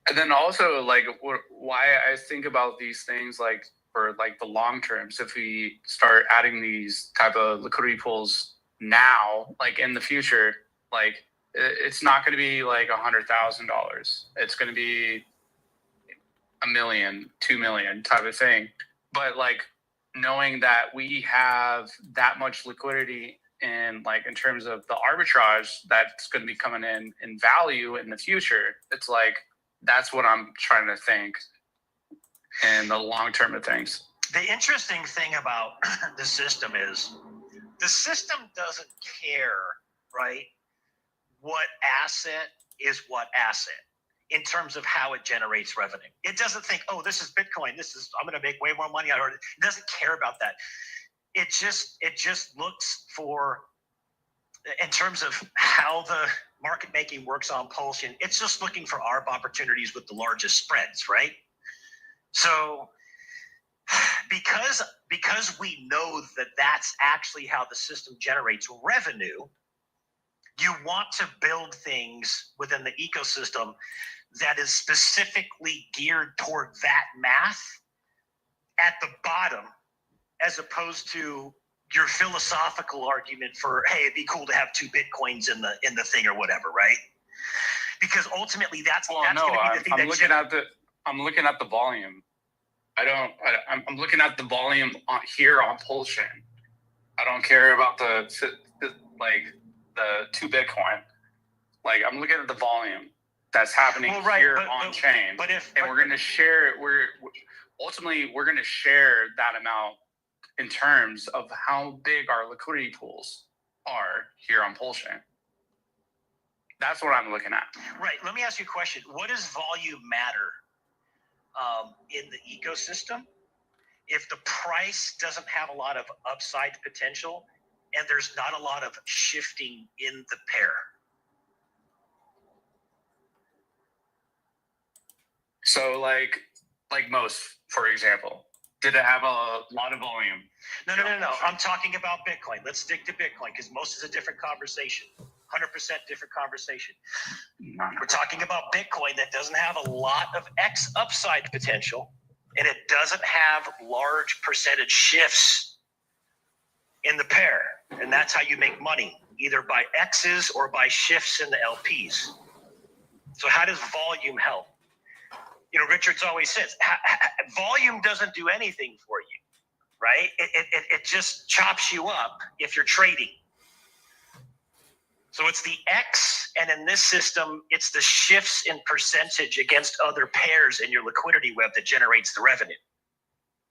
And then also, like, why I think about these things, like for like the long terms, if we start adding these type of liquidity pools now, like in the future, like it's not going to be like $100,000. It's going to be $1 million, $2 million type of thing. But like knowing that we have that much liquidity and like in terms of the arbitrage that's going to be coming in value in the future, it's like that's what I'm trying to think in the long term of things. The interesting thing about the system is the system doesn't care, right, what asset is what asset in terms of how it generates revenue. It doesn't think, oh, this is Bitcoin. I'm going to make way more money out of it. It doesn't care about that. It just looks for, in terms of how the market making works on Pulse Chain, it's just looking for ARB opportunities with the largest spreads, right? So because we know that that's actually how the system generates revenue, you want to build things within the ecosystem that is specifically geared toward that math at the bottom, as opposed to your philosophical argument for, hey, it'd be cool to have 2 Bitcoins in the thing or whatever, right? Because ultimately that's going to be the thing I'm looking at the volume. I'm looking at the volume here on Pulse Chain. I don't care about the 2 Bitcoin. Like I'm looking at the volume that's happening here on chain. We're going to share. Ultimately we're going to share that amount in terms of how big our liquidity pools are here on Pulse Chain. That's what I'm looking at. Right. Let me ask you a question. What does volume matter in the ecosystem if the price doesn't have a lot of upside potential and there's not a lot of shifting in the pair? So like most, for example, did it have a lot of volume? No. I'm talking about Bitcoin. Let's stick to Bitcoin because most is a different conversation. 100% different conversation. We're talking about Bitcoin that doesn't have a lot of X upside potential, and it doesn't have large percentage shifts in the pair. And that's how you make money, either by X's or by shifts in the LPs. So how does volume help? You know, Richards always says volume doesn't do anything for you, right? It just chops you up if you're trading. So it's the X, and in this system, it's the shifts in percentage against other pairs in your liquidity web that generates the revenue.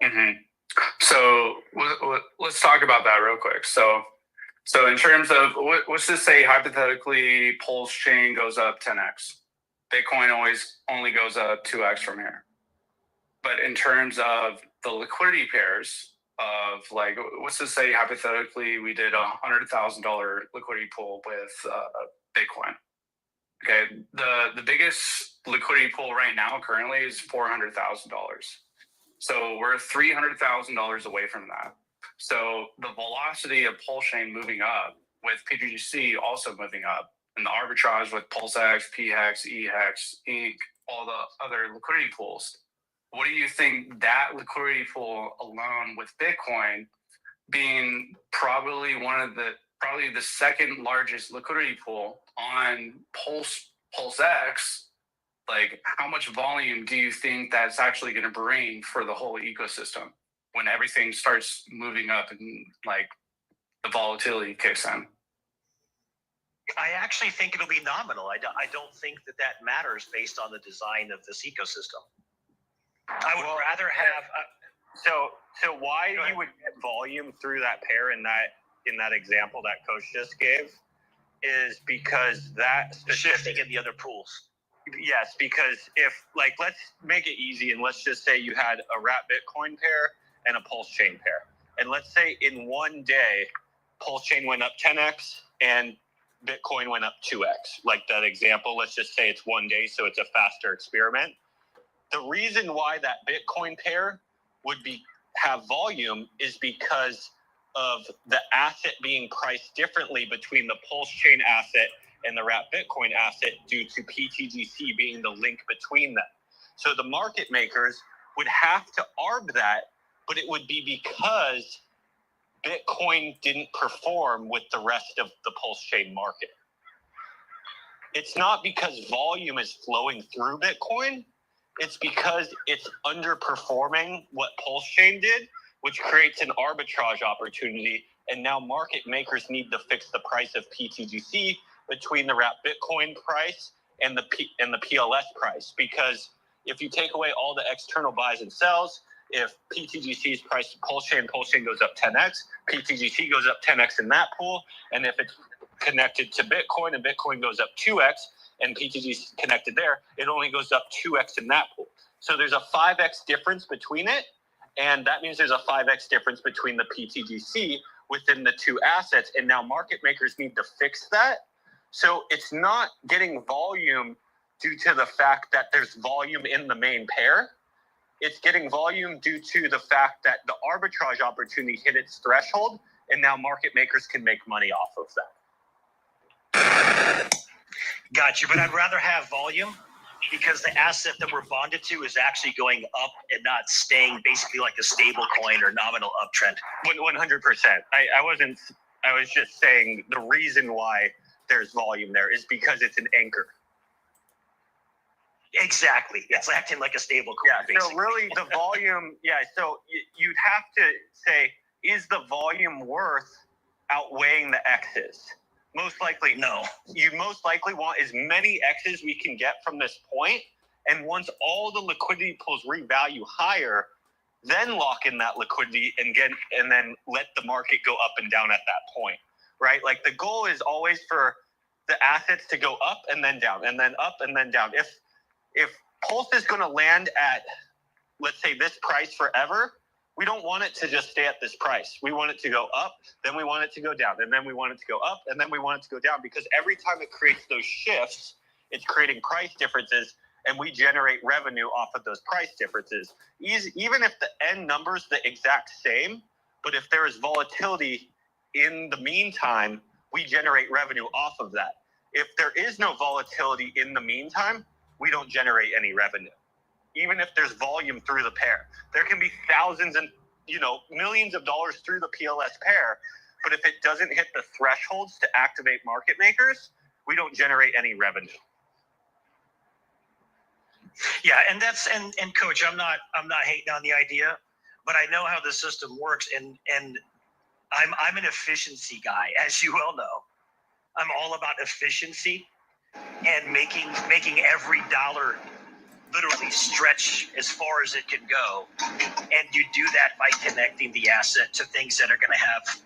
Mm-hmm. So let's talk about that real quick. So in terms of, let's just say hypothetically, Pulse chain goes up 10x. Bitcoin only goes up 2x from here. But in terms of the liquidity pairs of, like, let's just say hypothetically we did $100,000 liquidity pool with Bitcoin. Okay, the biggest liquidity pool right now currently is $400,000. So we're $300,000 away from that. So the velocity of Pulse chain moving up with pTGC also moving up, and the arbitrage with PulseX, PHEX, EHEX, Inc., all the other liquidity pools. What do you think that liquidity pool alone with Bitcoin being probably the second largest liquidity pool on PulseX, like how much volume do you think that's actually going to bring for the whole ecosystem when everything starts moving up and like the volatility kicks in? I actually think it'll be nominal. I don't think that matters based on the design of this ecosystem. I would rather have. So why you would get volume through that pair in that example that Coach just gave is because that shifting in the other pools. Yes, because if, like, let's make it easy and let's just say you had a wrap Bitcoin pair and a Pulse chain pair, and let's say in one day Pulse chain went up 10x and Bitcoin went up 2x. Like that example, let's just say it's one day, so it's a faster experiment. The reason why that Bitcoin pair would have volume is because of the asset being priced differently between the Pulse chain asset and the wrap Bitcoin asset due to pTGC being the link between them. So the market makers would have to arb that, but it would be because Bitcoin didn't perform with the rest of the Pulse chain market. It's not because volume is flowing through Bitcoin. It's because it's underperforming what Pulse chain did, which creates an arbitrage opportunity. And now market makers need to fix the price of pTGC between the wrap Bitcoin price and the PLS price. Because if you take away all the external buys and sells, if pTGC's price to Pulse chain goes up 10x, pTGC goes up 10x in that pool. And if it's connected to Bitcoin and Bitcoin goes up 2x and pTGC is connected there, it only goes up 2x in that pool. So there's a 5x difference between it. And that means there's a 5x difference between the pTGC within the two assets. And now market makers need to fix that. So it's not getting volume due to the fact that there's volume in the main pair. It's getting volume due to the fact that the arbitrage opportunity hit its threshold, and now market makers can make money off of that. Gotcha, but I'd rather have volume because the asset that we're bonded to is actually going up and not staying basically like a stable coin or nominal uptrend. 100%. I was just saying the reason why there's volume there is because it's an anchor. Exactly. It's acting like a stable coin. Yeah. Basically. So really the volume, so you'd have to say, is the volume worth outweighing the X's? Most likely, no. You most likely want as many X's we can get from this point, and once all the liquidity pools revalue higher, then lock in that liquidity and then let the market go up and down at that point, right? Like the goal is always for the assets to go up and then down, and then up and then down. If Pulse is going to land at, let's say, this price forever, we don't want it to just stay at this price. We want it to go up, then we want it to go down, and then we want it to go up, and then we want it to go down, because every time it creates those shifts, it's creating price differences, and we generate revenue off of those price differences. Even if the end number's the exact same, but if there is volatility in the meantime, we generate revenue off of that. If there is no volatility in the meantime, we don't generate any revenue. Even if there's volume through the pair, there can be thousands and millions of dollars through the PLS pair, but if it doesn't hit the thresholds to activate market makers, we don't generate any revenue. Yeah, and that's and coach, I'm not hating on the idea, but I know how the system works, and I'm an efficiency guy, as you well know. I'm all about efficiency and making every dollar literally stretch as far as it can go. And you do that by connecting the asset to things that are going to have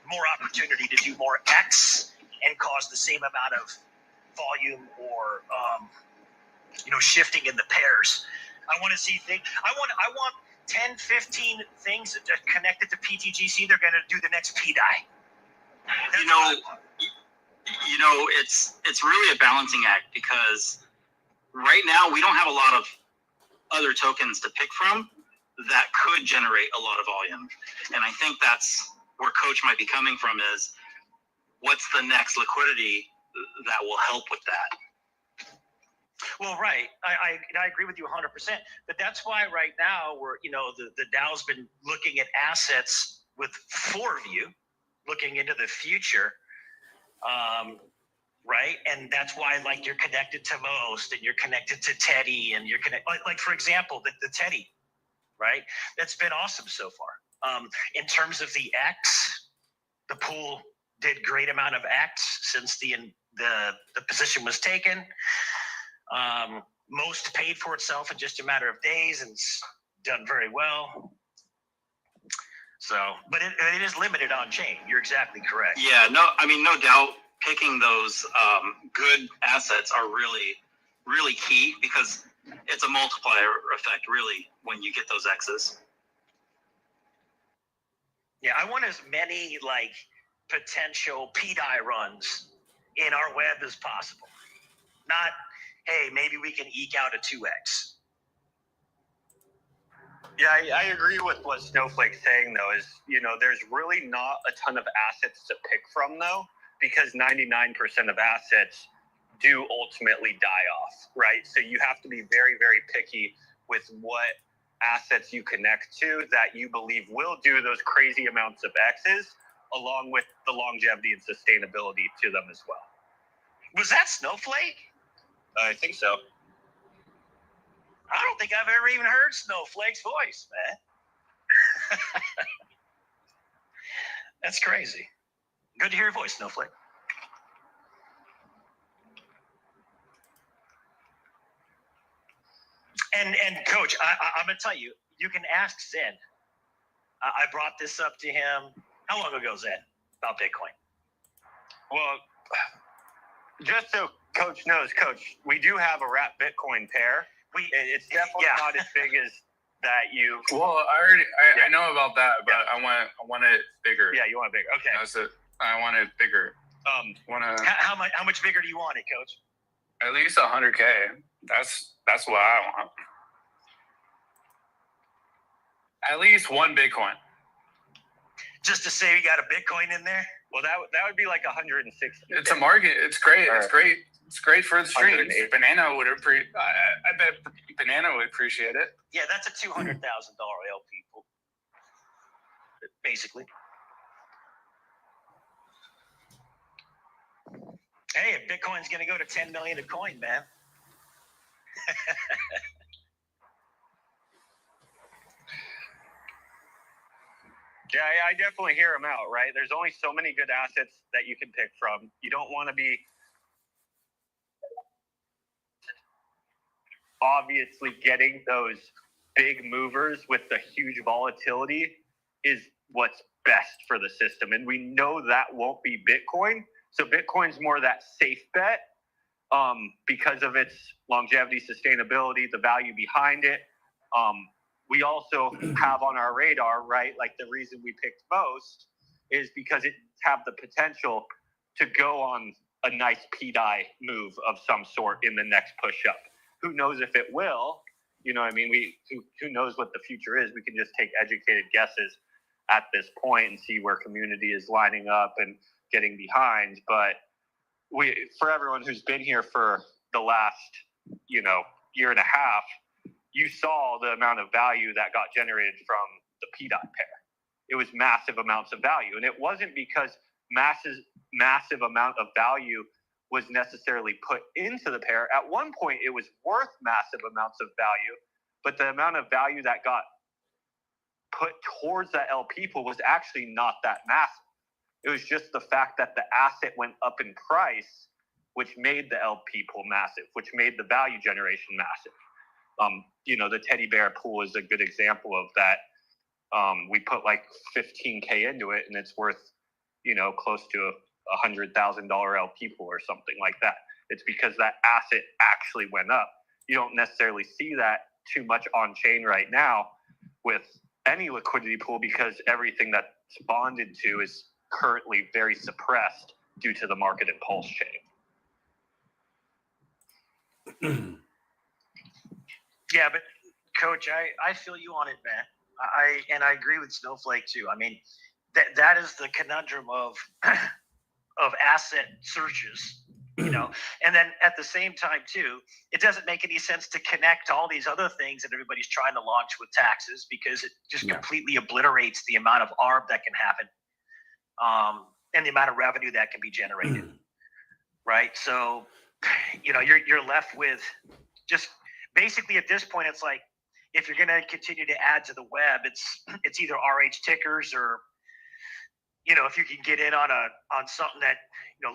more opportunity to do more X and cause the same amount of volume or shifting in the pairs. I want to see things. I want 10, 15 things that are connected to pTGC. They're going to do the next PDI. It's really a balancing act, because right now we don't have a lot of other tokens to pick from that could generate a lot of volume. And I think that's where Coach might be coming from, is what's the next liquidity that will help with that? Well, right. I agree with you 100%. But that's why right now we're, the Dow's been looking at assets with foreview, looking into the future. Right. And that's why, like, you're connected to Most, and you're connected to Teddy, and you're connected, like for example, the Teddy, right? That's been awesome so far. In terms of the X, the pool did great amount of X since the position was taken. Most paid for itself in just a matter of days, and it's done very well. So, but it is limited on chain. You're exactly correct. Yeah, no doubt. Picking those good assets are really, really key, because it's a multiplier effect, really, when you get those X's. Yeah, I want as many potential PDI runs in our web as possible. Not, hey, maybe we can eke out a 2x. Yeah, I agree with what Snowflake's saying, though, is, there's really not a ton of assets to pick from, though, because 99% of assets do ultimately die off, right? So you have to be very, very picky with what assets you connect to that you believe will do those crazy amounts of X's, along with the longevity and sustainability to them as well. Was that Snowflake? I think so. I don't think I've ever even heard Snowflake's voice, man. That's crazy. Good to hear your voice, Snowflake. And Coach, I'm going to tell you, you can ask Zen. I brought this up to him. How long ago, Zen, about Bitcoin? Well, just so Coach knows, Coach, we do have a wrap Bitcoin pair. It's definitely not as big as that you. Well, I know about that, but I want it bigger. Yeah, you want it bigger. Okay. That's it. I want it bigger. How much bigger do you want it, Coach? At least 100K. That's what I want. At least one Bitcoin. Just to say we got a Bitcoin in there? Well, that would be like 160. It's a market. It's great. It's great. It's great for the streams. Banana would I bet Banana would appreciate it. Yeah, that's a $200,000 LP pool, basically. Hey, if Bitcoin's going to go to 10 million a coin, man. Yeah, I definitely hear him out, right? There's only so many good assets that you can pick from. You don't want to be obviously getting those big movers with the huge volatility is what's best for the system. And we know that won't be Bitcoin. So Bitcoin's more that safe bet because of its longevity, sustainability, the value behind it. We also have on our radar, right? Like the reason we picked Most is because it have the potential to go on a nice PDI move of some sort in the next push up. Who knows if it will? You know what I mean? Who knows what the future is? We can just take educated guesses at this point and see where community is lining up and getting behind. But for everyone who's been here for the last, year and a half, you saw the amount of value that got generated from the PDI pair. It was massive amounts of value. And it wasn't because massive amount of value was necessarily put into the pair. At one point, it was worth massive amounts of value, but the amount of value that got put towards that LP pool was actually not that massive. It was just the fact that the asset went up in price, which made the LP pool massive, which made the value generation massive. The teddy bear pool is a good example of that. We put like $15K into it, and it's worth, close to $100,000 LP pool or something like that. It's because that asset actually went up. You don't necessarily see that too much on chain right now with any liquidity pool because everything that's bonded to is currently very suppressed due to the market and pulse chain. Yeah, but Coach, I feel you on it, man. I agree with Snowflake too. I mean, that is the conundrum of asset searches, and then at the same time too, it doesn't make any sense to connect all these other things that everybody's trying to launch with taxes because it just completely obliterates the amount of ARB that can happen, and the amount of revenue that can be generated. Right. So, you're left with just basically at this point, it's like, if you're going to continue to add to the web, it's either RH tickers or, if you can get in on something that,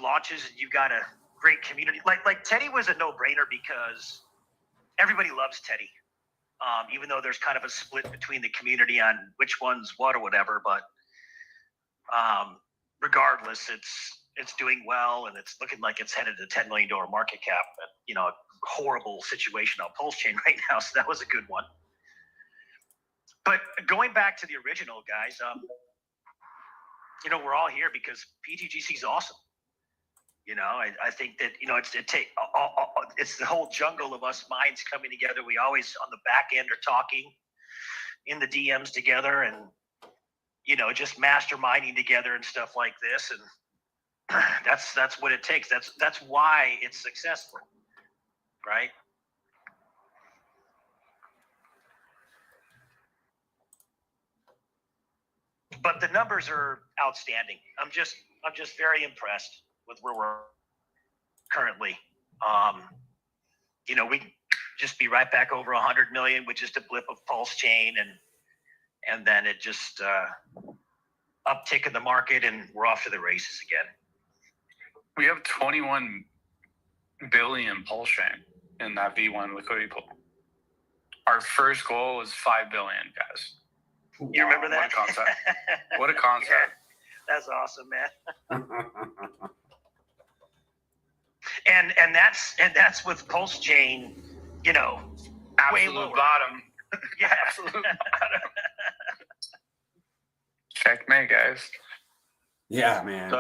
launches and you've got a great community. Like Teddy was a no-brainer because everybody loves Teddy. Even though there's kind of a split between the community on which one's what or whatever, but regardless, it's doing well and it's looking like it's headed to $10 million market cap. But, a horrible situation on Pulse Chain right now, so that was a good one. But going back to the original, guys, we're all here because pTGC is awesome. I think that it's the whole jungle of us minds coming together. We always on the back end are talking in the DMs together, and just masterminding together and stuff like this. And that's what it takes. That's why it's successful, right? But the numbers are outstanding. I'm just very impressed with where we're currently. We just be right back over 100 million with just a blip of Pulse Chain, and then it just uptick in the market, and we're off to the races again. We have 21 billion Pulse Chain in that V1 liquidity pool. Our first goal was 5 billion, guys. You remember that? What a concept. What a concept. Yeah, that's awesome, man. and that's with Pulse Chain, absolute way lower. bottom. Yeah, Absolute bottom. Checkmate, guys. Yeah, man.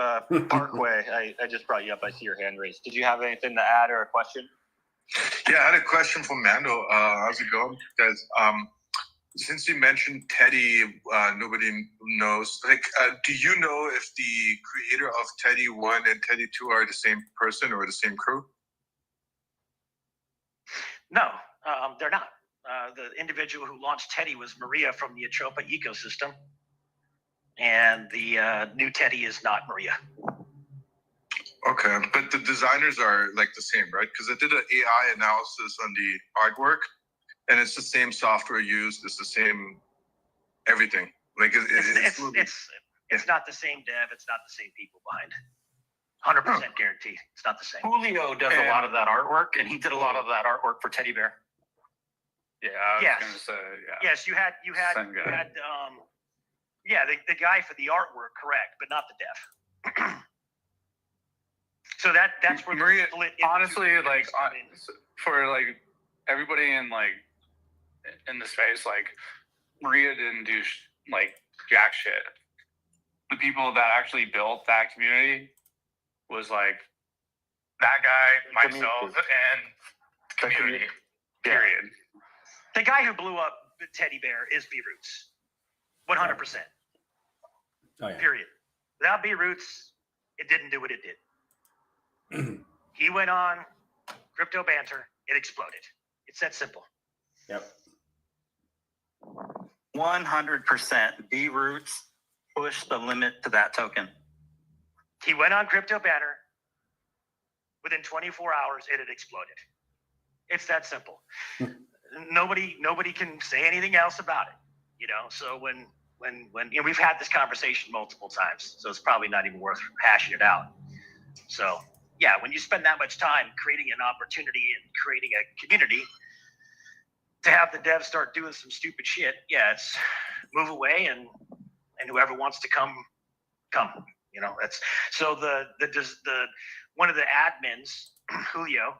Parkway, I just brought you up. I see your hand raised. Did you have anything to add or a question? Yeah, I had a question for Mando. How's it going, guys? Since you mentioned Teddy, nobody knows. Do you know if the creator of Teddy 1 and Teddy 2 are the same person or the same crew? No, they're not. The individual who launched Teddy was Maria from the Atropa ecosystem, and the new Teddy is not Maria. Okay, but the designers are like the same, right? Because I did an AI analysis on the artwork, and it's the same software used. It's the same everything. Like it's not the same dev. It's not the same people behind. 100% guaranteed. It's not the same. Julio does a lot of that artwork, and he did a lot of that artwork for Teddy Bear. Yeah, I was Yes. gonna say, yeah. Yes, you had Same guy. the guy for the artwork, correct, but not the dev. So that's where Maria, the split into honestly, two like groups come in. for like everybody in the space, like Maria didn't do jack shit. The people that actually built that community was like that guy, myself, and community. Period. The guy who blew up the Teddy Bear is B Roots. 100%. Oh yeah. Period. Without B Roots, it didn't do what it did. He went on crypto banter, it exploded. It's that simple. Yep. 100% B Roots pushed the limit to that token. He went on crypto banter Within 24 hours, it had exploded. It's that simple. Nobody can say anything else about it, you know. So when you know, we've had this conversation multiple times, so it's probably not even worth hashing it out. So yeah, when you spend that much time creating an opportunity and creating a community, to have the devs start doing some stupid shit, yeah, it's move away and whoever wants to come. You know, that's so the one of the admins, Julio,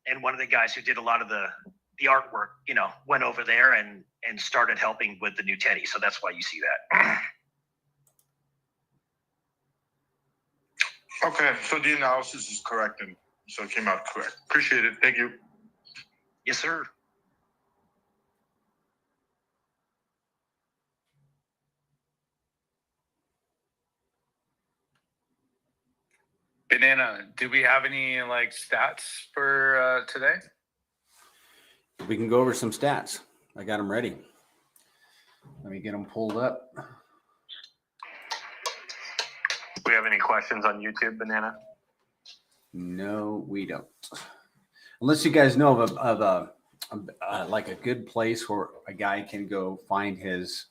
and one of the guys who did a lot of the artwork, you know, went over there and started helping with the new Teddy. So that's why you see that. Okay, so the analysis is correct, and so it came out correct. Appreciate it. Thank you. Yes, sir. Banana, do we have any like stats for today? We can go over some stats. I got them ready. Let me get them pulled up. Do we have any questions on YouTube, Banana? No, we don't. Unless you guys know of like a good place where a guy can go find his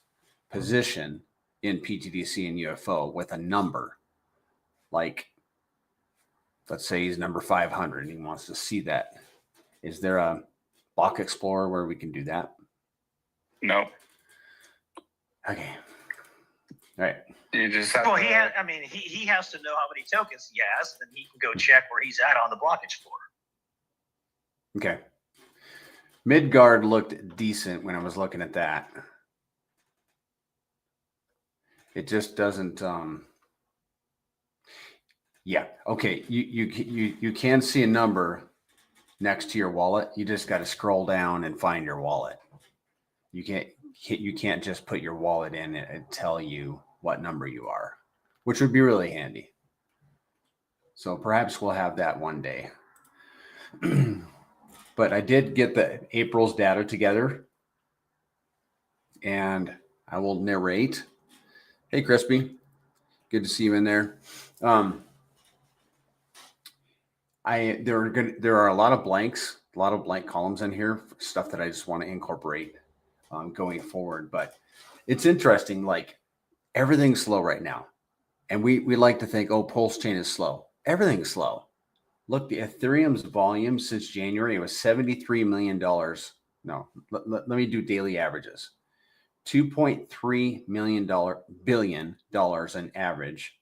position in pTGC and UFO with a number. Like, let's say he's number 500 and he wants to see that. Is there a Block Explorer where we can do that? No. Okay. All right. You just have Well, to, he has to know how many tokens he has, and then he can go check where he's at on the Block Explorer. Okay. Midgard looked decent when I was looking at that. It just doesn't. Yeah. Okay. You can see a number next to your wallet. You just got to scroll down and find your wallet. You can't just put your wallet in and tell you what number you are, which would be really handy. So perhaps we'll have that one day. But I did get the April's data together, and I will narrate. Hey, Crispy, good to see you in there. There are a lot of blanks, a lot of blank columns in here, stuff that I just want to incorporate going forward. But it's interesting, like everything's slow right now. And we like to think, oh, Pulse Chain is slow. Everything's slow. Look, the Ethereum's volume since January, it was $73 million. No, let me do daily averages. $2.3 billion in average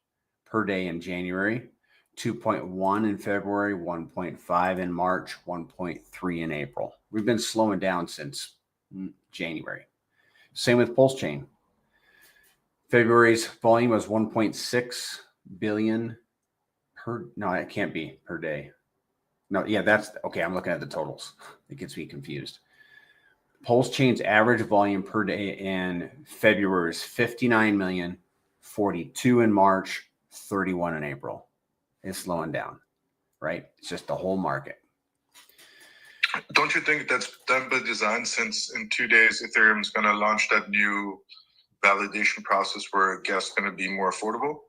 per day in January, 2.1 in February, 1.5 in March, 1.3 in April. We've been slowing down since January. Same with Pulse Chain. February's volume was 1.6 billion no, it can't be per day. No, yeah, that's okay. I'm looking at the totals. It gets me confused. Pulse Chain's average volume per day in February is 59 million, 42 in March, 31 in April. It's slowing down, right? It's just the whole market. Don't you think that's done by design, since in 2 days Ethereum is going to launch that new validation process where gas is going to be more affordable?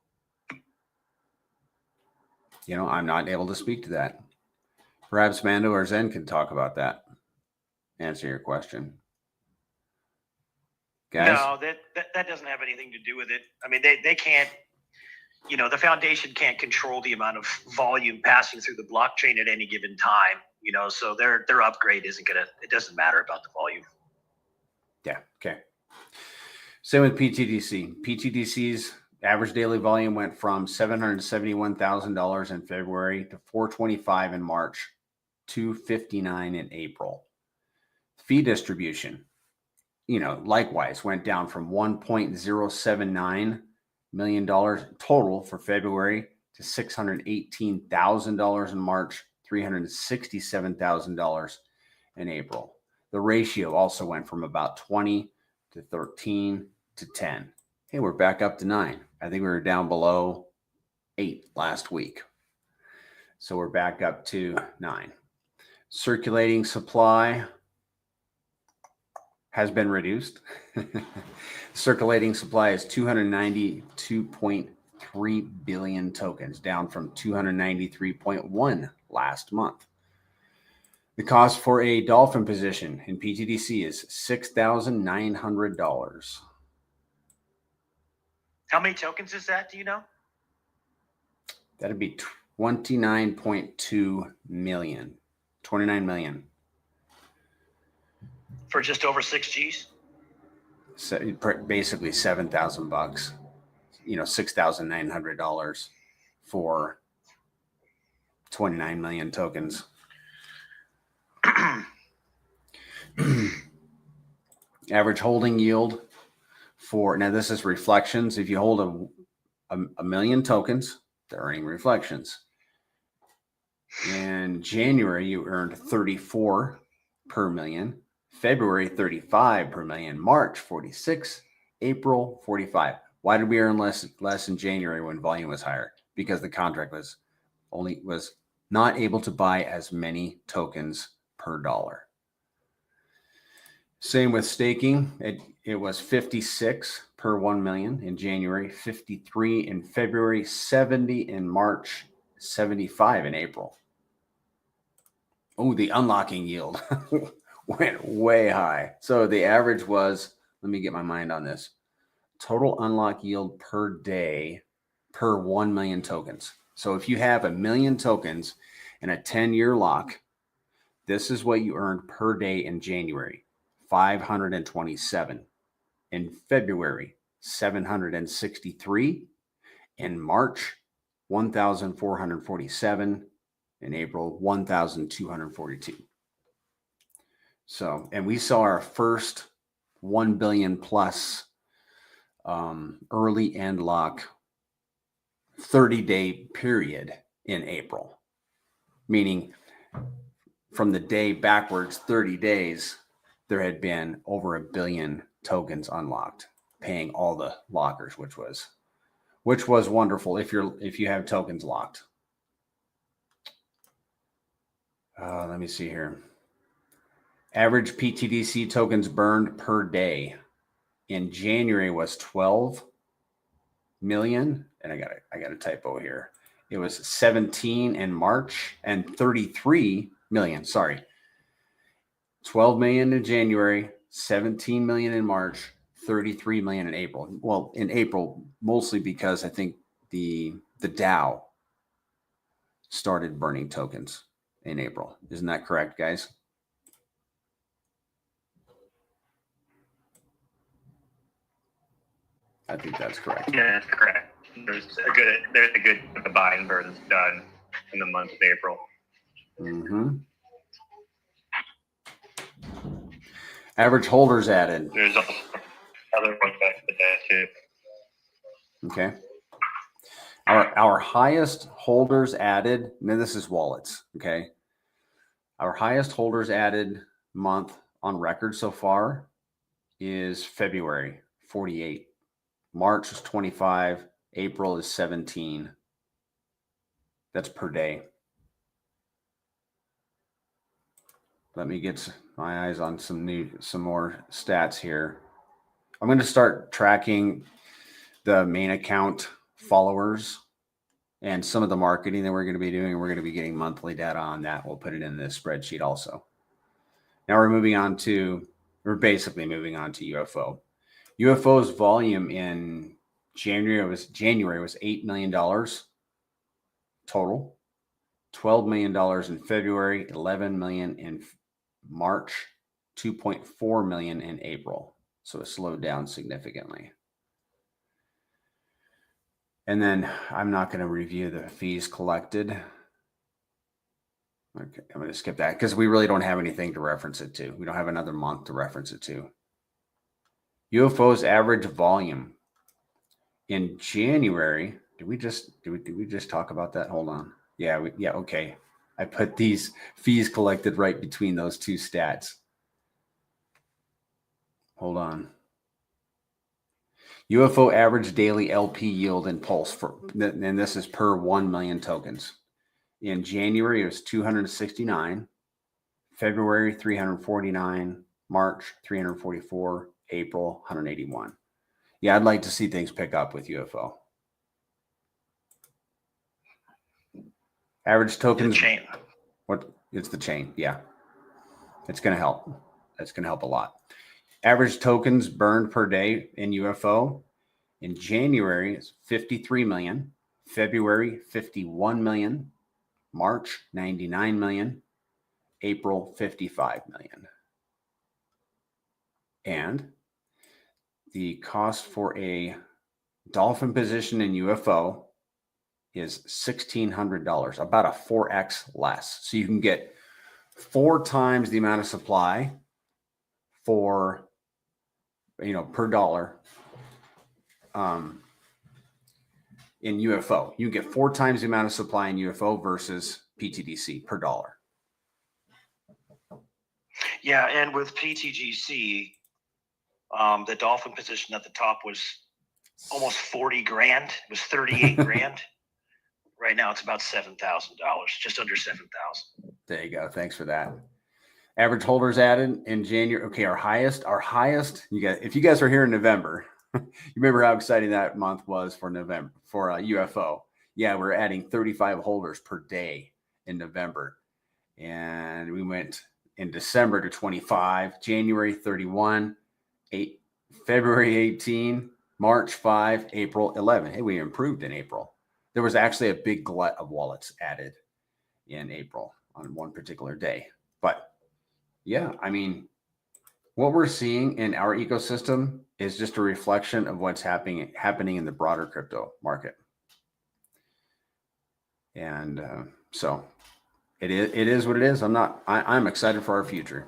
You know, I'm not able to speak to that. Perhaps Mando or Zen can talk about that. Answer your question. Guys? No, that doesn't have anything to do with it. I mean, they can't, you know, the foundation can't control the amount of volume passing through the blockchain at any given time, you know, so their upgrade it doesn't matter about the volume. Yeah, okay. Same with PTDC. PTDC's average daily volume went from $771,000 in February to $425 in March, $259 in April. Fee distribution, you know, likewise went down from $1.079 million total for February to $618,000 in March, $367,000 in April. The ratio also went from about 20 to 13 to 10. Hey, we're back up to 9. I think we were down below 8 last week. So we're back up to 9. Circulating supply has been reduced. Circulating supply is 292.2 2.3 billion tokens, down from 293.1 last month. The cost for a dolphin position in pTGC is $6,900. How many tokens is that? Do you know? That'd be 29.2 million. 29 million. For just over 6 Gs? So basically $7,000. $6,900 for 29 million tokens. Average holding yield for, now this is reflections. If you hold a million tokens, they're earning reflections. In January, you earned 34 per million. February, 35 per million. March, 46. April, 45. Why did we earn less in January when volume was higher? Because the contract was not able to buy as many tokens per dollar. Same with staking. It was 56 per 1 million in January, 53 in February, 70 in March, 75 in April. Oh, the unlocking yield went way high. So the average was, let me get my mind on this, total unlock yield per day per 1 million tokens. So if you have 1 million tokens and a 10-year lock, this is what you earned per day in January, 527. In February, 763. In March, 1,447. In April, 1,242. So, and we saw our first 1 billion plus early end lock 30-day period in April, meaning from the day backwards 30 days, there had been over 1 billion tokens unlocked, paying all the lockers, which was wonderful if you have tokens locked. Let me see here. Average pTGC tokens burned per day in January was 12 million, and I got a typo here. It was 17 in March and 33 million. Sorry, 12 million in January, 17 million in March, 33 million in April. Well, in April, mostly because I think the DAO started burning tokens in April. Isn't that correct, guys? I think that's correct. Yeah, that's correct. There's a good buy and burns done in the month of April. Mm-hmm. Average holders added. There's also other effects with that too. Okay. Our highest holders added, now this is wallets, okay? Our highest holders added month on record so far is February, 48. March is 25. April is 17. That's per day. Let me get my eyes on some more stats here. I'm going to start tracking the main account followers and some of the marketing that we're going to be doing. We're going to be getting monthly data on that. We'll put it in this spreadsheet also. Now we're basically moving on to UFO. UFO's volume in January was $8 million total, $12 million in February, $11 million in March, 2.4 million in April. So it slowed down significantly. And then I'm not going to review the fees collected. Okay, I'm going to skip that because we really don't have anything to reference it to. We don't have another month to reference it to. UFO's average volume in January. Did we just talk about that? Hold on. Yeah, okay. I put these fees collected right between those two stats. Hold on. UFO average daily LP yield in Pulse, and this is per 1 million tokens. In January, it was 269. February, 349. March, 344. April, 181. Yeah, I'd like to see things pick up with UFO. Average tokens. chain. What? It's the chain. Yeah. It's going to help. That's going to help a lot. Average tokens burned per day in UFO in January is 53 million, February 51 million, March 99 million, April 55 million. And the cost for a dolphin position in UFO is $1,600, about a 4x less. So you can get 4 times the amount of supply for, per dollar in UFO. You get 4 times the amount of supply in UFO versus pTGC per dollar. Yeah, and with pTGC, the dolphin position at the top was almost 40 grand. It was 38 grand. Right now it's about $7,000, just under 7,000. There you go. Thanks for that. Average holders added in January. Okay, our highest. You guys, if you guys are here in November, you remember how exciting that month was for November for UFO. Yeah, we're adding 35 holders per day in November, and we went in December to 25, January 31, February 18, March 5, April 11. Hey, we improved in April. There was actually a big glut of wallets added in April on one particular day. But yeah, I mean, what we're seeing in our ecosystem is just a reflection of what's happening in the broader crypto market. And so it is what it is. I'm excited for our future.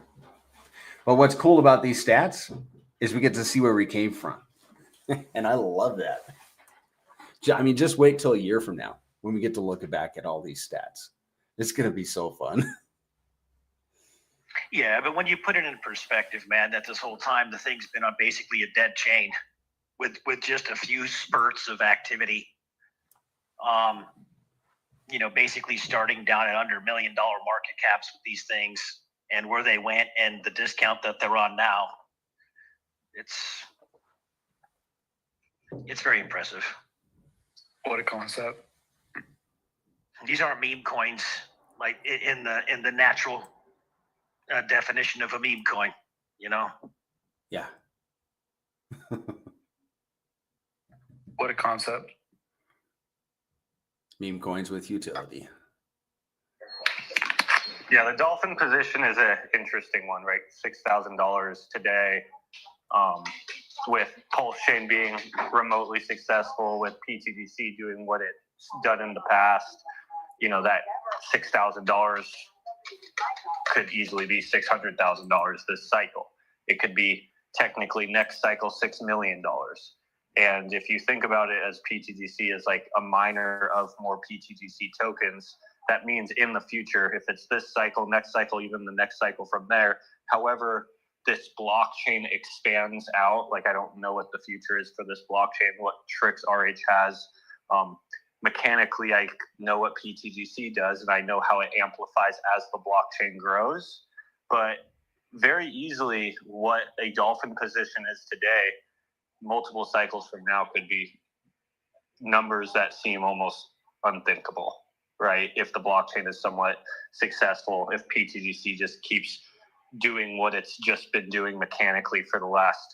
But what's cool about these stats is we get to see where we came from. And I love that. I mean, just wait till a year from now when we get to look back at all these stats. It's going to be so fun. Yeah, but when you put it in perspective, man, that this whole time the thing's been on basically a dead chain with just a few spurts of activity. Basically starting down at under $1 million market caps with these things and where they went and the discount that they're on now. It's very impressive. What a concept. These aren't meme coins like in the natural definition of a meme coin, Yeah. What a concept. Meme coins with utility. Yeah, the dolphin position is an interesting one, right? $6,000 today, with Pulse Chain being remotely successful, with pTGC doing what it's done in the past. That $6,000 could easily be $600,000 this cycle. It could be technically next cycle $6 million. And if you think about it as pTGC as like a miner of more pTGC tokens, that means in the future, if it's this cycle, next cycle, even the next cycle from there, however this blockchain expands out, like I don't know what the future is for this blockchain, what tricks RH has. Mechanically, I know what pTGC does, and I know how it amplifies as the blockchain grows. But very easily, what a dolphin position is today, multiple cycles from now could be numbers that seem almost unthinkable, right? If the blockchain is somewhat successful, if pTGC just keeps doing what it's just been doing mechanically for the last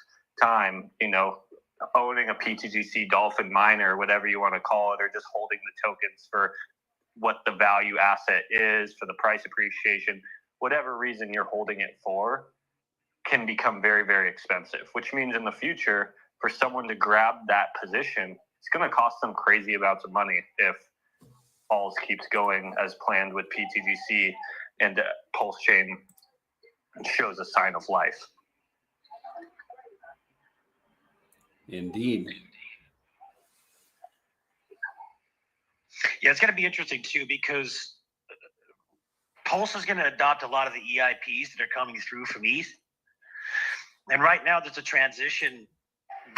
time, owning a pTGC dolphin miner, whatever you want to call it, or just holding the tokens for what the value asset is, for the price appreciation, whatever reason you're holding it for, can become very, very expensive, which means in the future, for someone to grab that position, it's going to cost them crazy amounts of money if Pulse keeps going as planned with pTGC and Pulse Chain shows a sign of life. Indeed. Yeah, it's going to be interesting too because Pulse is going to adopt a lot of the EIPs that are coming through from ETH. And right now there's a transition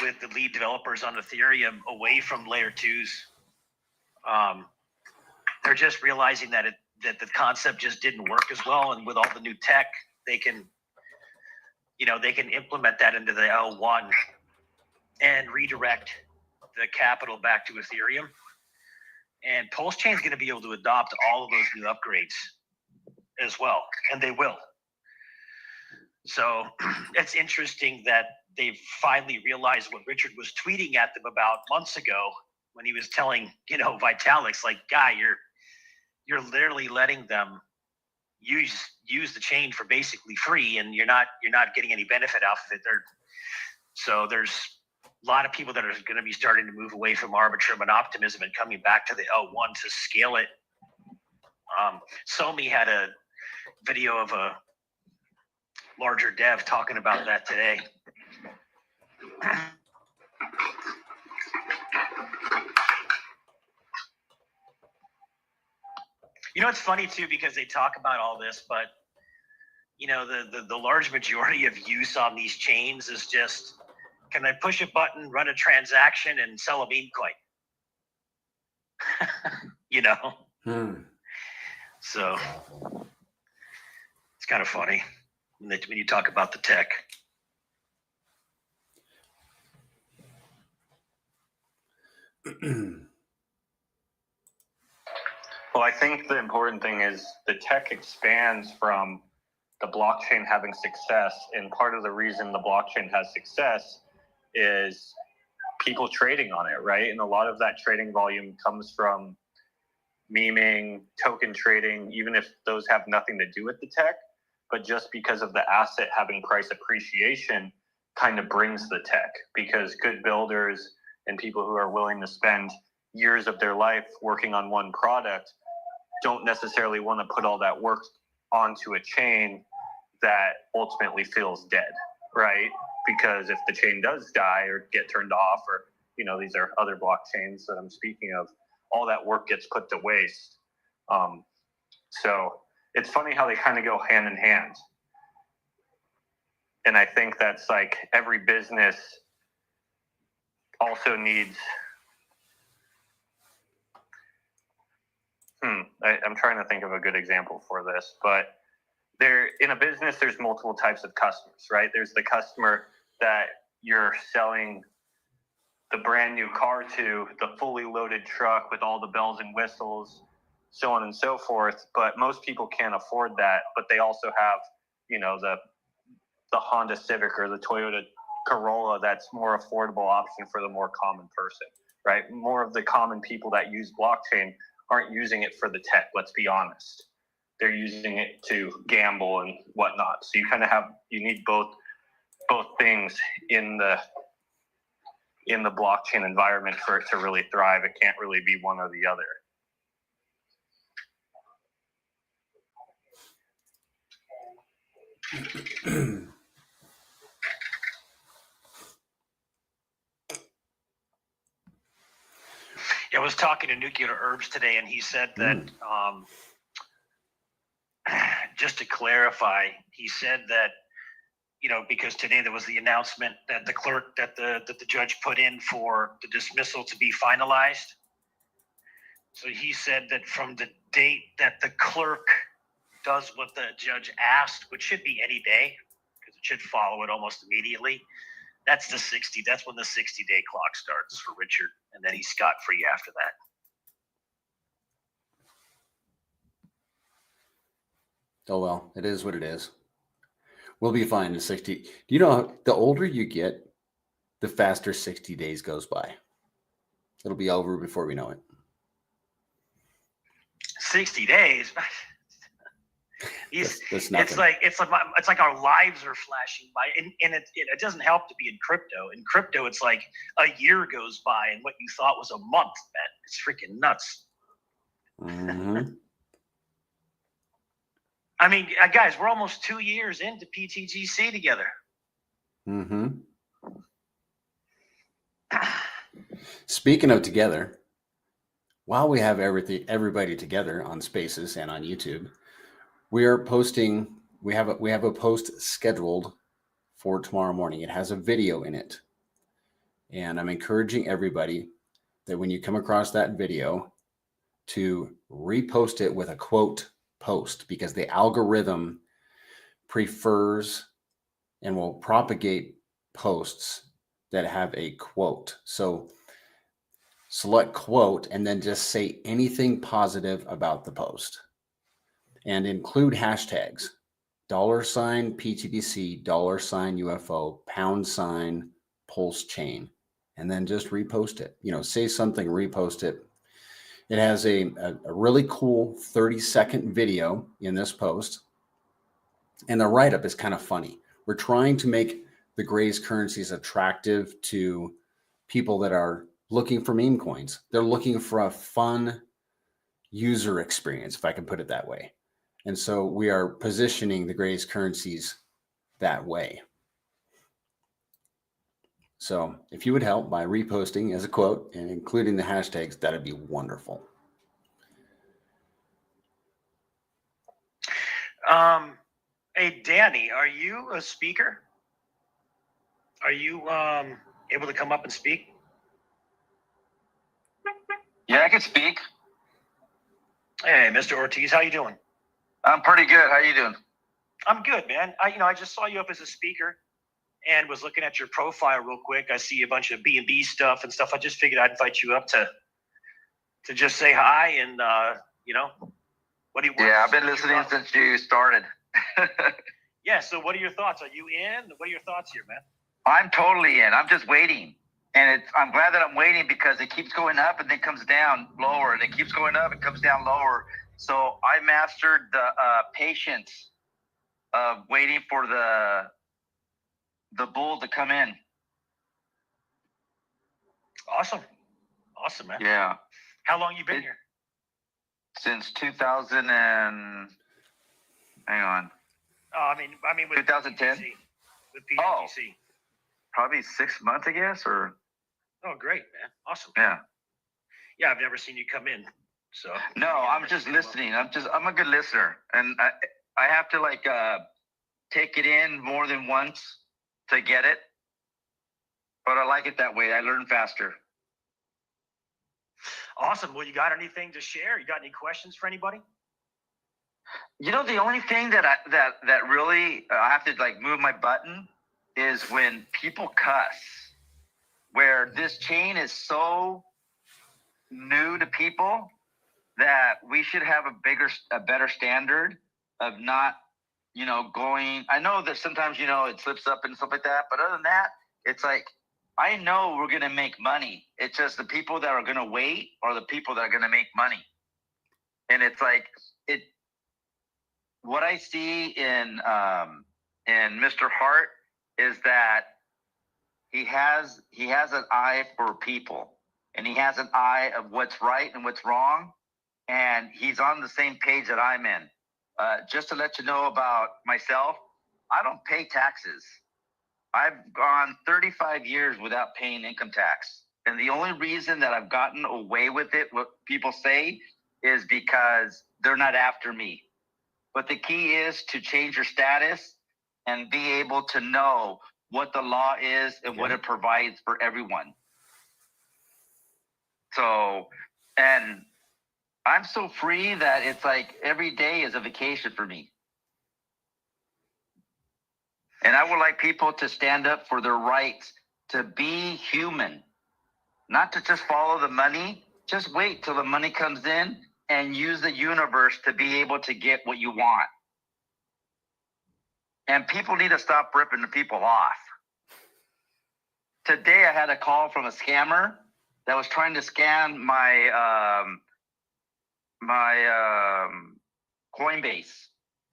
with the lead developers on Ethereum away from layer 2s. They're just realizing that the concept just didn't work as well. And with all the new tech, they can implement that into the L1 and redirect the capital back to Ethereum. And Pulse Chain is going to be able to adopt all of those new upgrades as well, and they will. So it's interesting that they've finally realized what Richard was tweeting at them about months ago when he was telling, Vitalik, like, guy, you're literally letting them use the chain for basically free, and you're not getting any benefit out of it. So there's a lot of people that are going to be starting to move away from Arbitrum and Optimism and coming back to the L1 to scale it. Somi had a video of a larger dev talking about that today. It's funny too, because they talk about all this, but the large majority of use on these chains is just, can I push a button, run a transaction, and sell a meme coin? So it's kind of funny when you talk about the tech. Well, I think the important thing is the tech expands from the blockchain having success. And part of the reason the blockchain has success is people trading on it, right? And a lot of that trading volume comes from memeing, token trading, even if those have nothing to do with the tech. But just because of the asset having price appreciation kind of brings the tech, because good builders and people who are willing to spend years of their life working on one product don't necessarily want to put all that work onto a chain that ultimately feels dead, right? Because if the chain does die or get turned off, or, these are other blockchains that I'm speaking of, all that work gets put to waste. So it's funny how they kind of go hand in hand. And I think that's like every business also needs, I'm trying to think of a good example for this, but in a business, there's multiple types of customers, right? There's the customer that you're selling the brand new car to, the fully loaded truck with all the bells and whistles, so on and so forth. But most people can't afford that. But they also have, the Honda Civic or the Toyota Corolla that's more affordable option for the more common person, right? More of the common people that use blockchain aren't using it for the tech, let's be honest. They're using it to gamble and whatnot. So you need both things in the blockchain environment for it to really thrive. It can't really be one or the other. I was talking to Nuclear Herbs today, and he said that, just to clarify, he said that, because today there was the announcement that the clerk, that the judge put in for the dismissal to be finalized. So he said that from the date that the clerk does what the judge asked, which should be any day, because it should follow it almost immediately, that's when the 60-day clock starts for Richard, and then he's scot-free after that. Oh, well, it is what it is. We'll be fine in 60. Do you know, the older you get, the faster 60 days goes by. It'll be over before we know it. 60 days? That's nothing. It's like our lives are flashing by, and it doesn't help to be in crypto. In crypto, it's like a year goes by, and what you thought was a month, man, it's freaking nuts. Mm-hmm. I mean, guys, we're almost 2 years into pTGC together. Mm-hmm. Speaking of together, while we have everybody together on Spaces and on YouTube, we are posting. We have a post scheduled for tomorrow morning. It has a video in it, and I'm encouraging everybody that when you come across that video, to repost it with a quote post, because the algorithm prefers and will propagate posts that have a quote. So select quote, and then just say anything positive about the post and include hashtags, $pTGC, $UFO, #pulse chain, and then just repost it. Say something, repost it. It has a really cool 30-second video in this post. And the write-up is kind of funny. We're trying to make the Grays currencies attractive to people that are looking for meme coins. They're looking for a fun user experience, if I can put it that way. And so we are positioning the Grays currencies that way. So if you would help by reposting as a quote and including the hashtags, that'd be wonderful. Hey, Danny, are you a speaker? Are you able to come up and speak? Yeah, I can speak. Hey, Mr. Ortiz, how you doing? I'm pretty good. How you doing? I'm good, man. I just saw you up as a speaker and was looking at your profile real quick. I see a bunch of B&B stuff and stuff. I just figured I'd invite you up to just say hi and what do you? Yeah, I've been listening since you started. Yeah. So, what are your thoughts? Are you in? What are your thoughts here, man? I'm totally in. I'm just waiting, and I'm glad that I'm waiting because it keeps going up and then comes down lower, and it keeps going up and comes down lower. So I mastered the patience of waiting for the bull to come in. Awesome, man. Yeah. How long you been here? Since 2000 and hang on. I mean, with 2010. PTGC, with PTGC. Probably 6 months, I guess, or. Oh, great, man! Awesome. Yeah. Yeah, I've never seen you come in. So. No, I'm just listening. I'm a good listener, and I have to take it in more than once to get it. But I like it that way. I learn faster. Awesome. Well, you got anything to share? You got any questions for anybody? The only thing that really I have to move my button is when people cuss. Where this chain is so new to people that we should have a better standard of not, going. I know that sometimes it slips up and stuff like that, but other than that, it's like I know we're gonna make money. It's just the people that are gonna wait are the people that are gonna make money, and it's like it. What I see in Mr. Hart is that he has an eye for people, and he has an eye of what's right and what's wrong, and he's on the same page that I'm in. Just to let you know about myself, I don't pay taxes. I've gone 35 years without paying income tax, and the only reason that I've gotten away with it, what people say, is because they're not after me. But the key is to change your status and be able to know what the law is and what it provides for everyone. So, and I'm so free that it's like every day is a vacation for me. And I would like people to stand up for their rights to be human, not to just follow the money. Just wait till the money comes in and use the universe to be able to get what you want. And people need to stop ripping the people off. Today I had a call from a scammer that was trying to scam my Coinbase.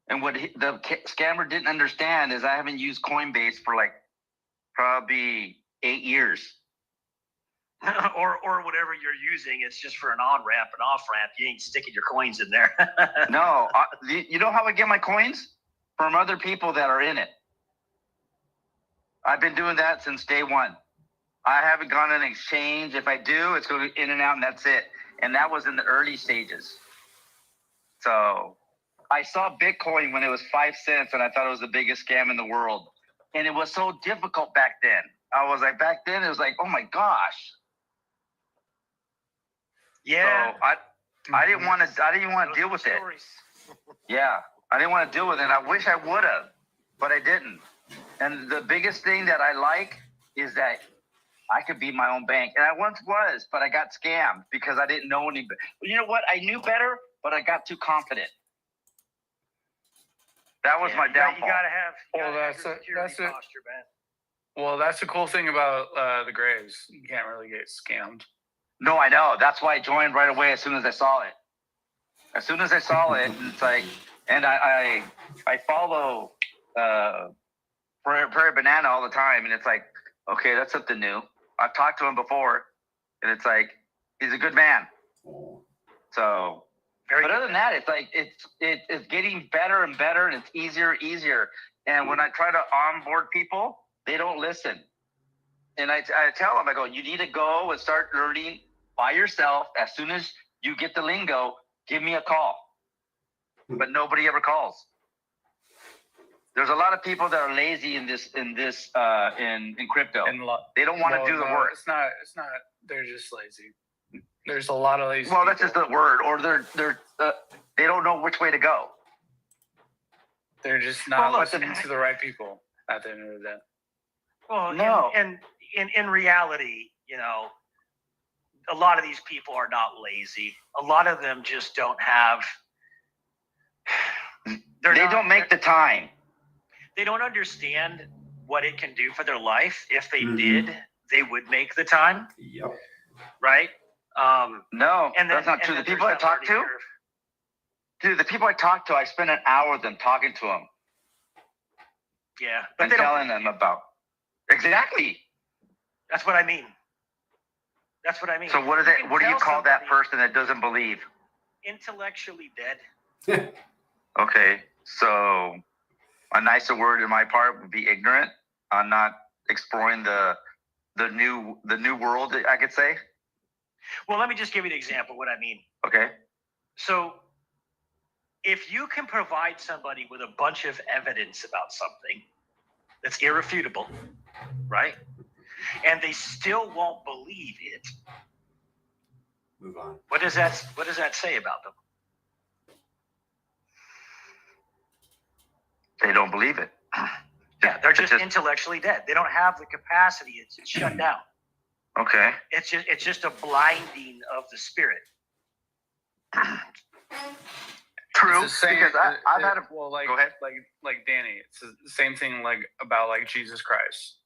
And what the scammer didn't understand is I haven't used Coinbase for probably 8 years. or whatever you're using, it's just for an on-ramp, an off-ramp. You ain't sticking your coins in there. No, you know how I get my coins? From other people that are in it. I've been doing that since day one. I haven't gone on an exchange. If I do, it's going in and out, and that's it. And that was in the early stages. So I saw Bitcoin when it was 5 cents, and I thought it was the biggest scam in the world. And it was so difficult back then. I was like, back then, it was like, oh my gosh. Yeah. So I didn't want to deal with it. Yeah. I didn't want to deal with it. I wish I would have, but I didn't. And the biggest thing that I like is that I could be my own bank. And I once was, but I got scammed because I didn't know any better. You know what? I knew better, but I got too confident. That was my downfall. You gotta have That's your security it. posture, man. Well, that's the cool thing about the Graves. You can't really get scammed. No, I know. That's why I joined right away as soon as I saw it. As soon as I saw it, it's like, and I follow Prairie Banana all the time, and it's like, okay, that's something new. I've talked to him before, and it's like, he's a good man. So, but other than that, it's like it's getting better and better, and it's easier. And when I try to onboard people, they don't listen. And I tell them, I go, you need to go and start learning by yourself. As soon as you get the lingo, give me a call. But nobody ever calls. There's a lot of people that are lazy in crypto. They don't want to do the work. It's not. They're just lazy. There's a lot of lazy. Well, that's just the word, or they don't know which way to go. They're just not listening to the right people at the end of the day. Well, no. And in reality, you know, a lot of these people are not lazy. A lot of them just don't have. They don't make the time. They don't understand what it can do for their life. If they did, they would make the time. Yep. Right? No, and then, that's not true. The people I talk to, dude, the people I talk to, I spend an hour with them talking to them. Yeah, but and they telling them about. Exactly. That's what I mean. That's what I mean. So what is it? What do you call that person that doesn't believe? Intellectually dead. Okay, so a nicer word in my part would be ignorant. I'm not exploring the new world, I could say. Well, let me just give you an example of what I mean. Okay. So if you can provide somebody with a bunch of evidence about something that's irrefutable, right? And they still won't believe it. Move on. What does that say about them? They don't believe it. Yeah, they're just intellectually dead. They don't have the capacity. It's shut down. Okay. It's just a blinding of the spirit. True. It's the same, because I've had a. Well, like, go ahead. like Danny, it's the same thing like about like Jesus Christ.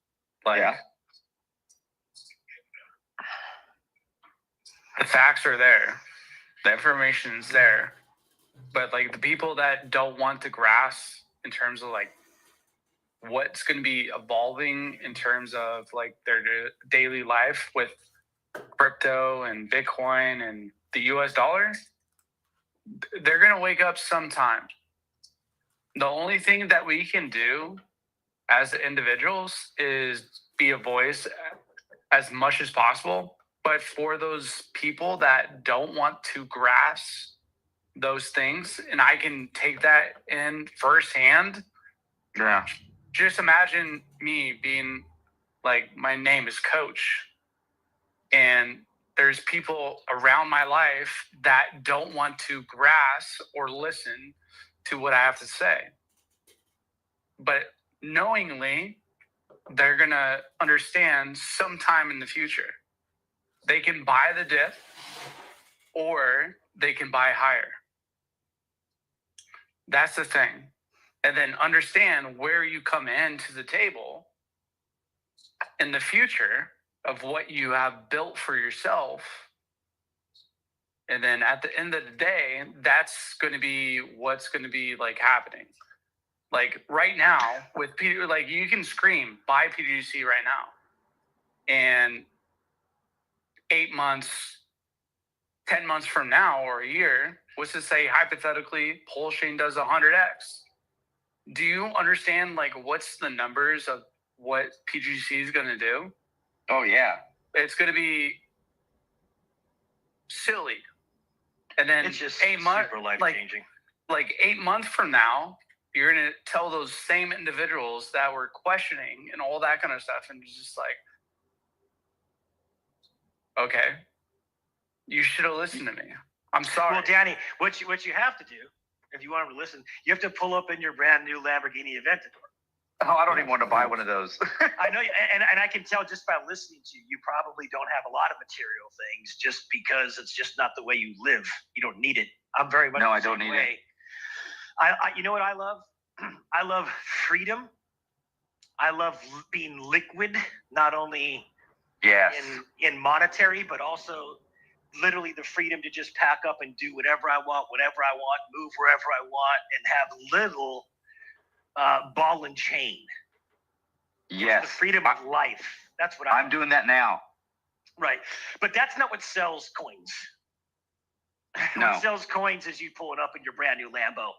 Like, Yeah. the facts are there, the information's there, but like the people that don't want to grasp in terms of like what's going to be evolving in terms of like their daily life with crypto and Bitcoin and the US dollar, they're going to wake up sometime. The only thing that we can do as individuals is be a voice as much as possible. But for those people that don't want to grasp those things, and I can take that in firsthand. Yeah. Just imagine me being like, my name is Coach, and there's people around my life that don't want to grasp or listen to what I have to say. But knowingly, they're going to understand sometime in the future. They can buy the dip or they can buy higher. That's the thing. And then understand where you come into the table in the future of what you have built for yourself. And then at the end of the day, that's going to be what's going to be like happening. Like right now with like you can scream buy pTGC right now. And 8 months, 10 months from now or a year, what's to say hypothetically Polchain does 100x? Do you understand like what's the numbers of what pTGC is going to do? Oh yeah. It's going to be silly. And then It's just 8 months, super life changing. Like 8 months from now, you're going to tell those same individuals that were questioning and all that kind of stuff, and just like, okay, you should have listened to me. I'm sorry. Well, Danny, what you have to do, if you want to listen, you have to pull up in your brand new Lamborghini Aventador. Oh, I don't even want to buy one of those. I know, and I can tell just by listening to you, you probably don't have a lot of material things just because it's just not the way you live. You don't need it. I'm very much No, the I don't same need way. it. You know what I love? I love freedom. I love being liquid, not only Yes. in monetary, but also literally the freedom to just pack up and do whatever I want, whenever I want, move wherever I want, and have little ball and chain. Yes. The freedom of life. That's what I'm doing that now. Right. But that's not what sells coins. No. What sells coins is you pulling up in your brand new Lambo.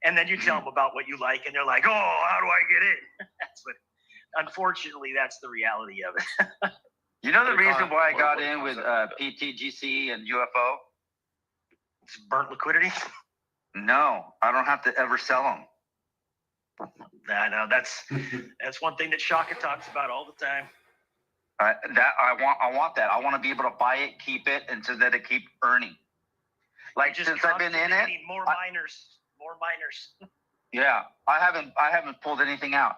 And then you tell Mm-hmm. them about what you like, and they're like, "Oh, how do I get in?" That's what. Unfortunately, that's the reality of it. You know the What do you reason call why I it? got What in with concept? pTGC and UFO? It's burnt liquidity. No, I don't have to ever sell them. I know that's one thing that Shaka talks about all the time. I want that. I want to be able to buy it, keep it, and so that it keep earning. Like Just since I've been in it, need more miners. yeah, I haven't pulled anything out.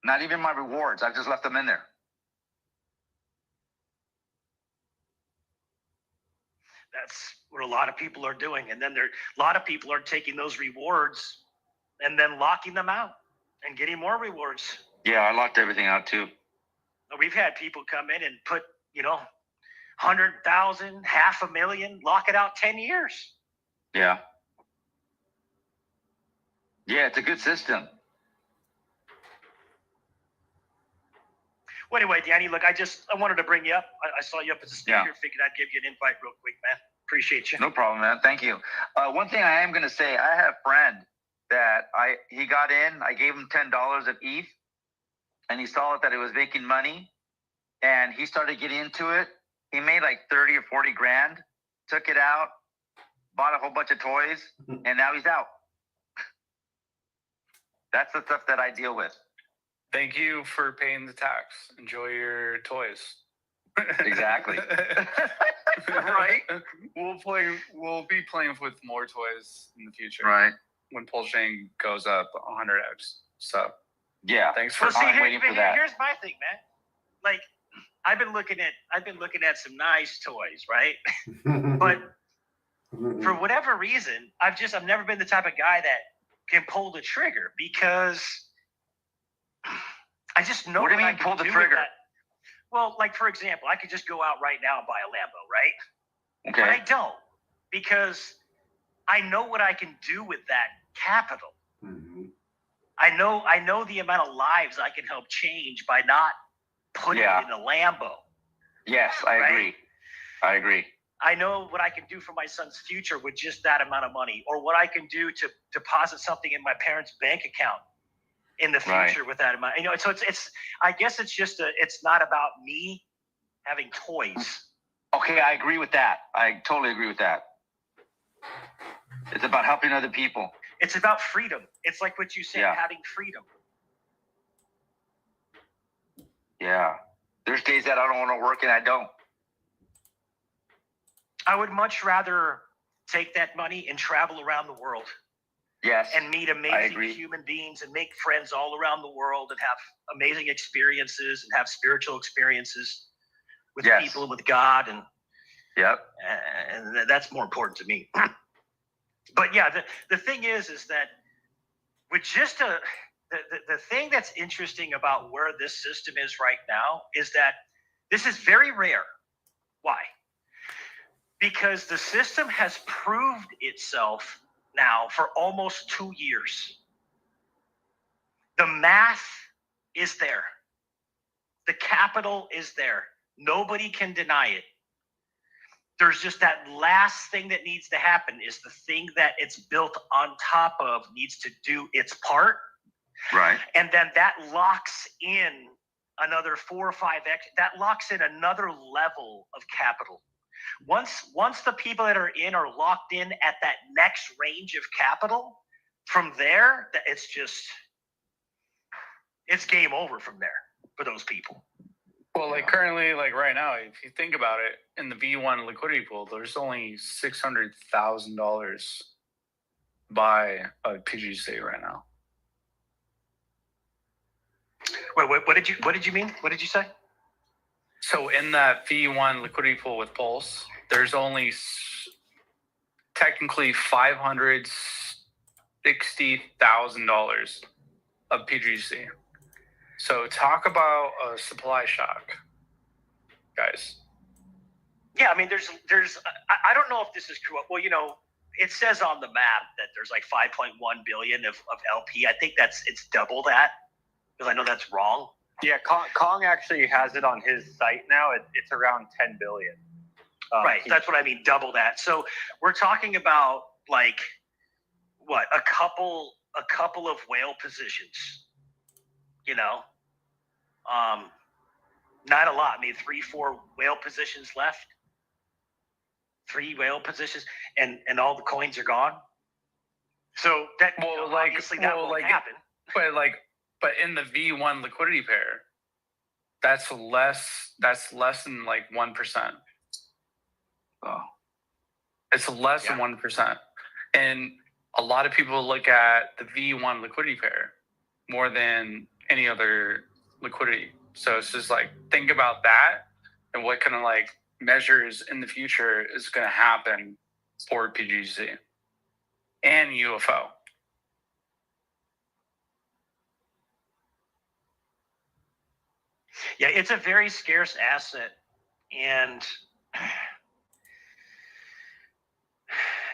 Not even my rewards. I've just left them in there. That's what a lot of people are doing, and then a lot of people are taking those rewards and then locking them out and getting more rewards. Yeah, I locked everything out too. We've had people come in and put 100,000, $500,000, lock it out 10 years. Yeah. Yeah, it's a good system. Well, anyway, Danny, look, I wanted to bring you up. I saw you up as a speaker. Yeah. Figured I'd give you an invite real quick, man. Appreciate you. No problem, man. Thank you. One thing I am going to say, I have a friend that he got in. I gave him $10 of ETH, and he saw that it was making money, and he started getting into it. He made like 30 or 40 grand, took it out, bought a whole bunch of toys, and now he's out. That's the stuff that I deal with. Thank you for paying the tax. Enjoy your toys. Exactly. Right? We'll be playing with more toys in the future. Right. When Pulse Chain goes up 100x. So Yeah. thanks for I'm waiting for that. Here's my thing, man. Like, I've been looking at some nice toys, right? But for whatever reason, I've never been the type of guy that can pull the trigger because I just know. What do you I mean can pull the do trigger? with that. Well, like for example, I could just go out right now and buy a Lambo, right? Okay. But I don't because I know what I can do with that capital. Mhm. I know the amount of lives I can help change by not putting it in a Lambo. Yes, I Right? agree. I know what I can do for my son's future with just that amount of money, or what I can do to deposit something in my parents' bank account in the future with that amount. So it's I guess it's not about me having toys. Okay, I agree with that. I totally agree with that. It's about helping other people. It's about freedom. It's like what you said, Yeah. having freedom. Yeah. There's days that I don't want to work and I don't. I would much rather take that money and travel around the world Yes. and meet I amazing agree. human beings and make friends all around the world and have amazing experiences and have spiritual experiences with Yes. people, with God, and that's more important to me. But yeah, the thing is that with just the thing that's interesting about where this system is right now is that this is very rare. Why? Because the system has proved itself now for almost 2 years. The math is there. The capital is there. Nobody can deny it. There's just that last thing that needs to happen is the thing that it's built on top of needs to do its part. Right. And then that locks in another 4 or 5x. That locks in another level of capital. Once the people that are in are locked in at that next range of capital, from there, it's game over from there for those people. Well, like currently, like right now, if you think about it, in the V1 liquidity pool, there's only $600,000 buy a PGC right now. Wait, what did you mean? What did you say? So in that V1 liquidity pool with Pulse, there's only technically $560,000 of PGC. So talk about a supply shock, guys. Yeah, I mean, I don't know if this is true. Well, it says on the map that there's like 5.1 billion of LP. I think it's double that, because I know that's wrong. Yeah, Kong actually has it on his site now. It's around 10 billion. Right, that's what I mean, double that. So we're talking about like what, a couple of whale positions, not a lot. I mean, 3-4 whale positions left. 3 whale positions, and all the coins are gone. So that obviously that won't happen. But in the V1 liquidity pair, that's less than like 1%. Oh. It's less than 1%. And a lot of people look at the V1 liquidity pair more than any other liquidity. So it's just like, think about that and what kind of like measures in the future is going to happen for PGC and UFO. Yeah, it's a very scarce asset, and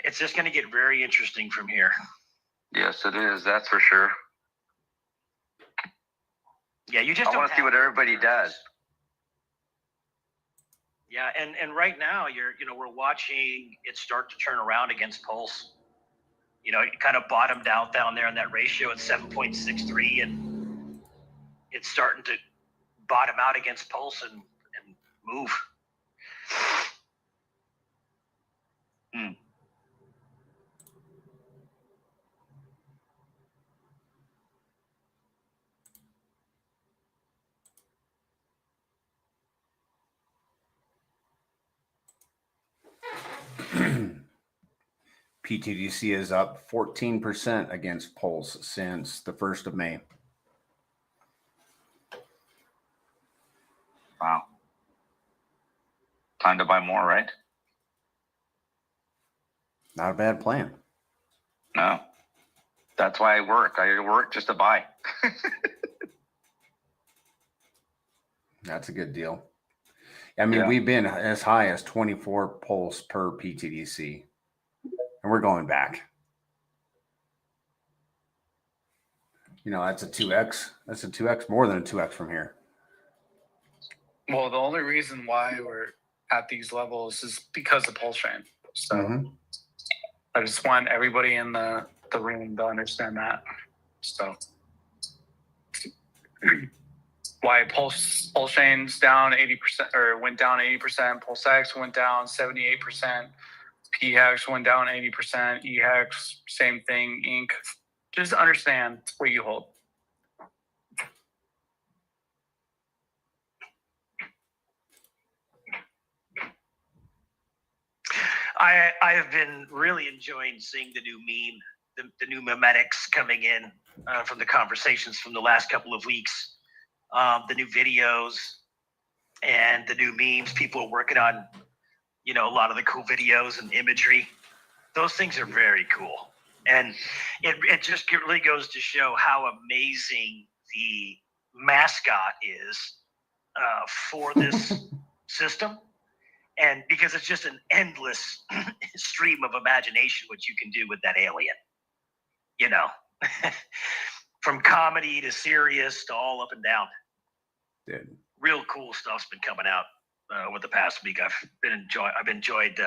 it's just going to get very interesting from here. Yes, it is. That's for sure. Yeah, you just. I want to see what everybody does. Yeah, and right now we're watching it start to turn around against Pulse. It kind of bottomed out down there in that ratio at 7.63, and it's starting to bottom out against Pulse and move. PTGC is up 14% against Pulse since the 1st of May. Wow. Time to buy more, right? Not a bad plan. No. That's why I work. I work just to buy. That's a good deal. I mean, we've been as high as 24 Pulse per PTDC, and we're going back. That's a 2x. That's a 2x, more than a 2x from here. Well, the only reason why we're at these levels is because of Pulse Chain. So I just want everybody in the room to understand that. So why Pulse Chain's down 80% or went down 80%, Pulse X went down 78%, PHEX went down 80%, EHEX, same thing, Inc. Just understand what you hold. I have been really enjoying seeing the new meme, the new memetics coming in from the conversations from the last couple of weeks, the new videos and the new memes. People are working on, a lot of the cool videos and imagery. Those things are very cool. And it just really goes to show how amazing the mascot is for this system. And because it's just an endless stream of imagination, what you can do with that alien, from comedy to serious to all up and down. Dude. Real cool stuff's been coming out over the past week. I've enjoyed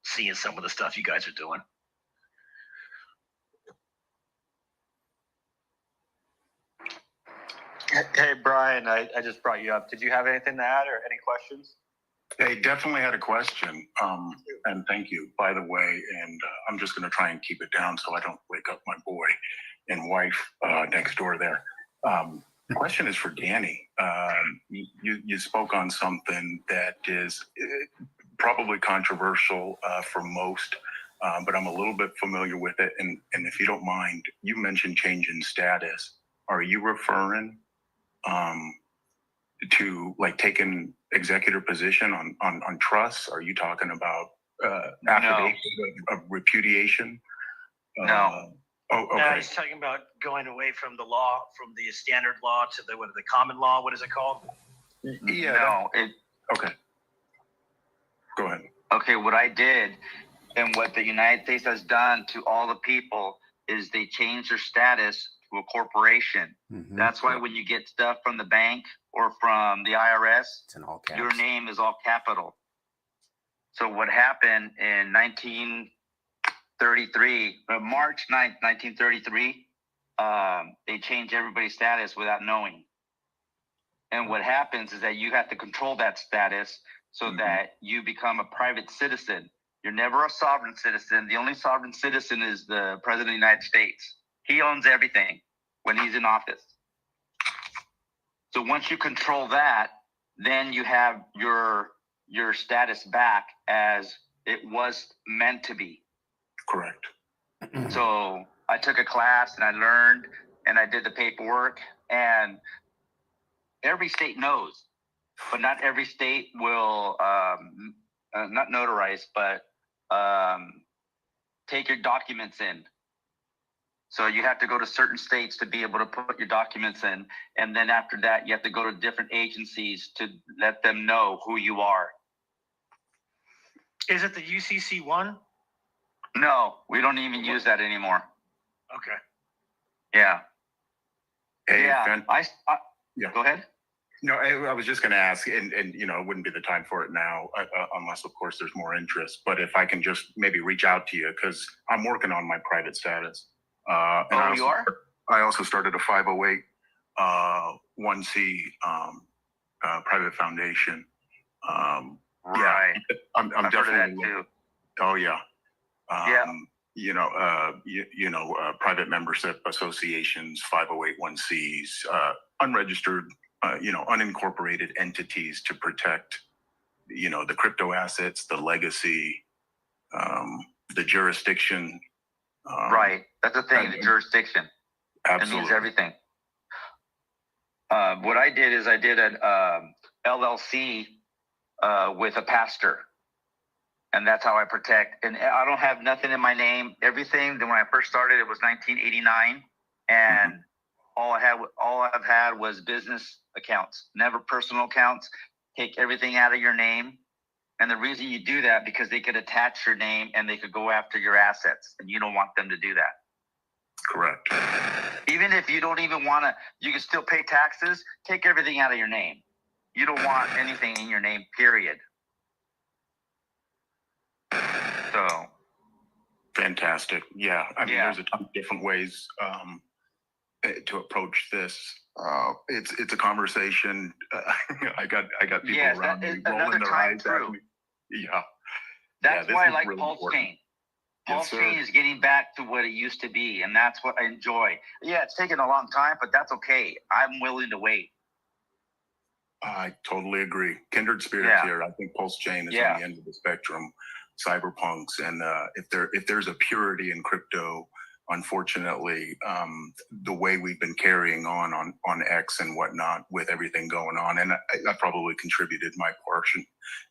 seeing some of the stuff you guys are doing. Hey, Brian, I just brought you up. Did you have anything to add or any questions? They definitely had a question, and thank you, by the way. And I'm just going to try and keep it down so I don't wake up my boy and wife next door there. The question is for Danny. You spoke on something that is probably controversial for most but I'm a little bit familiar with it. And if you don't mind, you mentioned change in status. Are you referring to like taking executive position on trusts? Are you talking about affidavit of repudiation? No. Oh, okay. No, he's talking about going away from the law, from the standard law to the common law. What is it called? Yeah. No. Okay. Go ahead. Okay, what I did and what the United States has done to all the people is they changed their status to a corporation. Mhm. That's why when you get stuff from the bank or from the IRS, It's in all caps. your name is all capital. So what happened in 1933, March 9th, 1933, they changed everybody's status without knowing. And what happens is that you have to control that status so that you become a private citizen. You're never a sovereign citizen. The only sovereign citizen is the President of the United States. He owns everything when he's in office. So once you control that, then you have your status back as it was meant to be. Correct. So I took a class and I learned and I did the paperwork, and every state knows, but not every state will not notarize, but take your documents in. So you have to go to certain states to be able to put your documents in. And then after that, you have to go to different agencies to let them know who you are. Is it the UCC one? No, we don't even use that anymore. Okay. Yeah. Hey, Yeah. Ben. Yeah. Go ahead. No, I was just going to ask, and you know, it wouldn't be the time for it now, unless of course there's more interest. But if I can just maybe reach out to you, because I'm working on my private status. And you are? I also started a 508 1C private foundation. Right. Yeah, I'm I've heard of that definitely. too. Oh yeah. Yeah. You know, private membership associations, 508(c)s, unregistered, unincorporated entities to protect, the crypto assets, the legacy, the jurisdiction. Right. That's the thing, the jurisdiction. Absolutely. It means everything. What I did is I did an LLC with a pastor. And that's how I protect. And I don't have nothing in my name. Everything, when I first started, it was 1989. And all I've had was business accounts, never personal accounts. Take everything out of your name. And the reason you do that, because they could attach your name and they could go after your assets. And you don't want them to do that. Correct. Even if you don't even want to, you can still pay taxes. Take everything out of your name. You don't want anything in your name, period. So. Fantastic. Yeah. I mean, Yeah. there's a ton of different ways to approach this. It's a conversation. I got people Yes, around that me is rolling another their time eyes through. at me. Yeah. That's this why I is like really Pulse important. Chain. Yes, Pulse sir. Chain is getting back to what it used to be, and that's what I enjoy. Yeah, it's taken a long time, but that's okay. I'm willing to wait. I totally agree. Kindred spirits Yeah. here. I think Pulse Chain is Yeah. on the end of the spectrum. Cyberpunks, and if there's a purity in crypto, unfortunately, the way we've been carrying on X and whatnot with everything going on, and I probably contributed my portion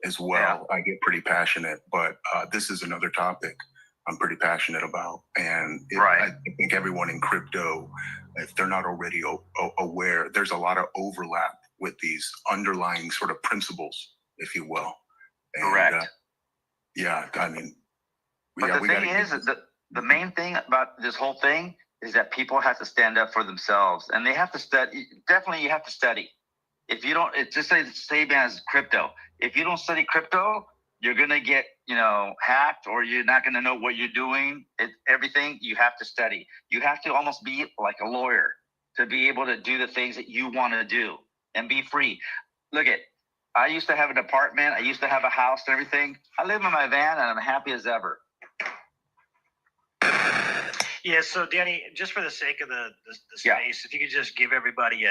as well. I get pretty passionate, but this is another topic I'm pretty passionate about, and I think everyone in crypto, if they're not already aware, there's a lot of overlap with these underlying sort of principles, if you will. And, Correct. yeah, I mean, But the thing is, the main thing about this whole thing is that people have to stand up for themselves, and they have to study. Definitely, you have to study. If you don't, it's just the same as crypto. If you don't study crypto, you're gonna get, hacked, or you're not gonna know what you're doing. Everything you have to study. You have to almost be like a lawyer to be able to do the things that you want to do and be free. Look at. I used to have an apartment. I used to have a house and everything. I live in my van and I'm happy as ever. Yeah. So Danny, just for the sake of the space, if you could just give everybody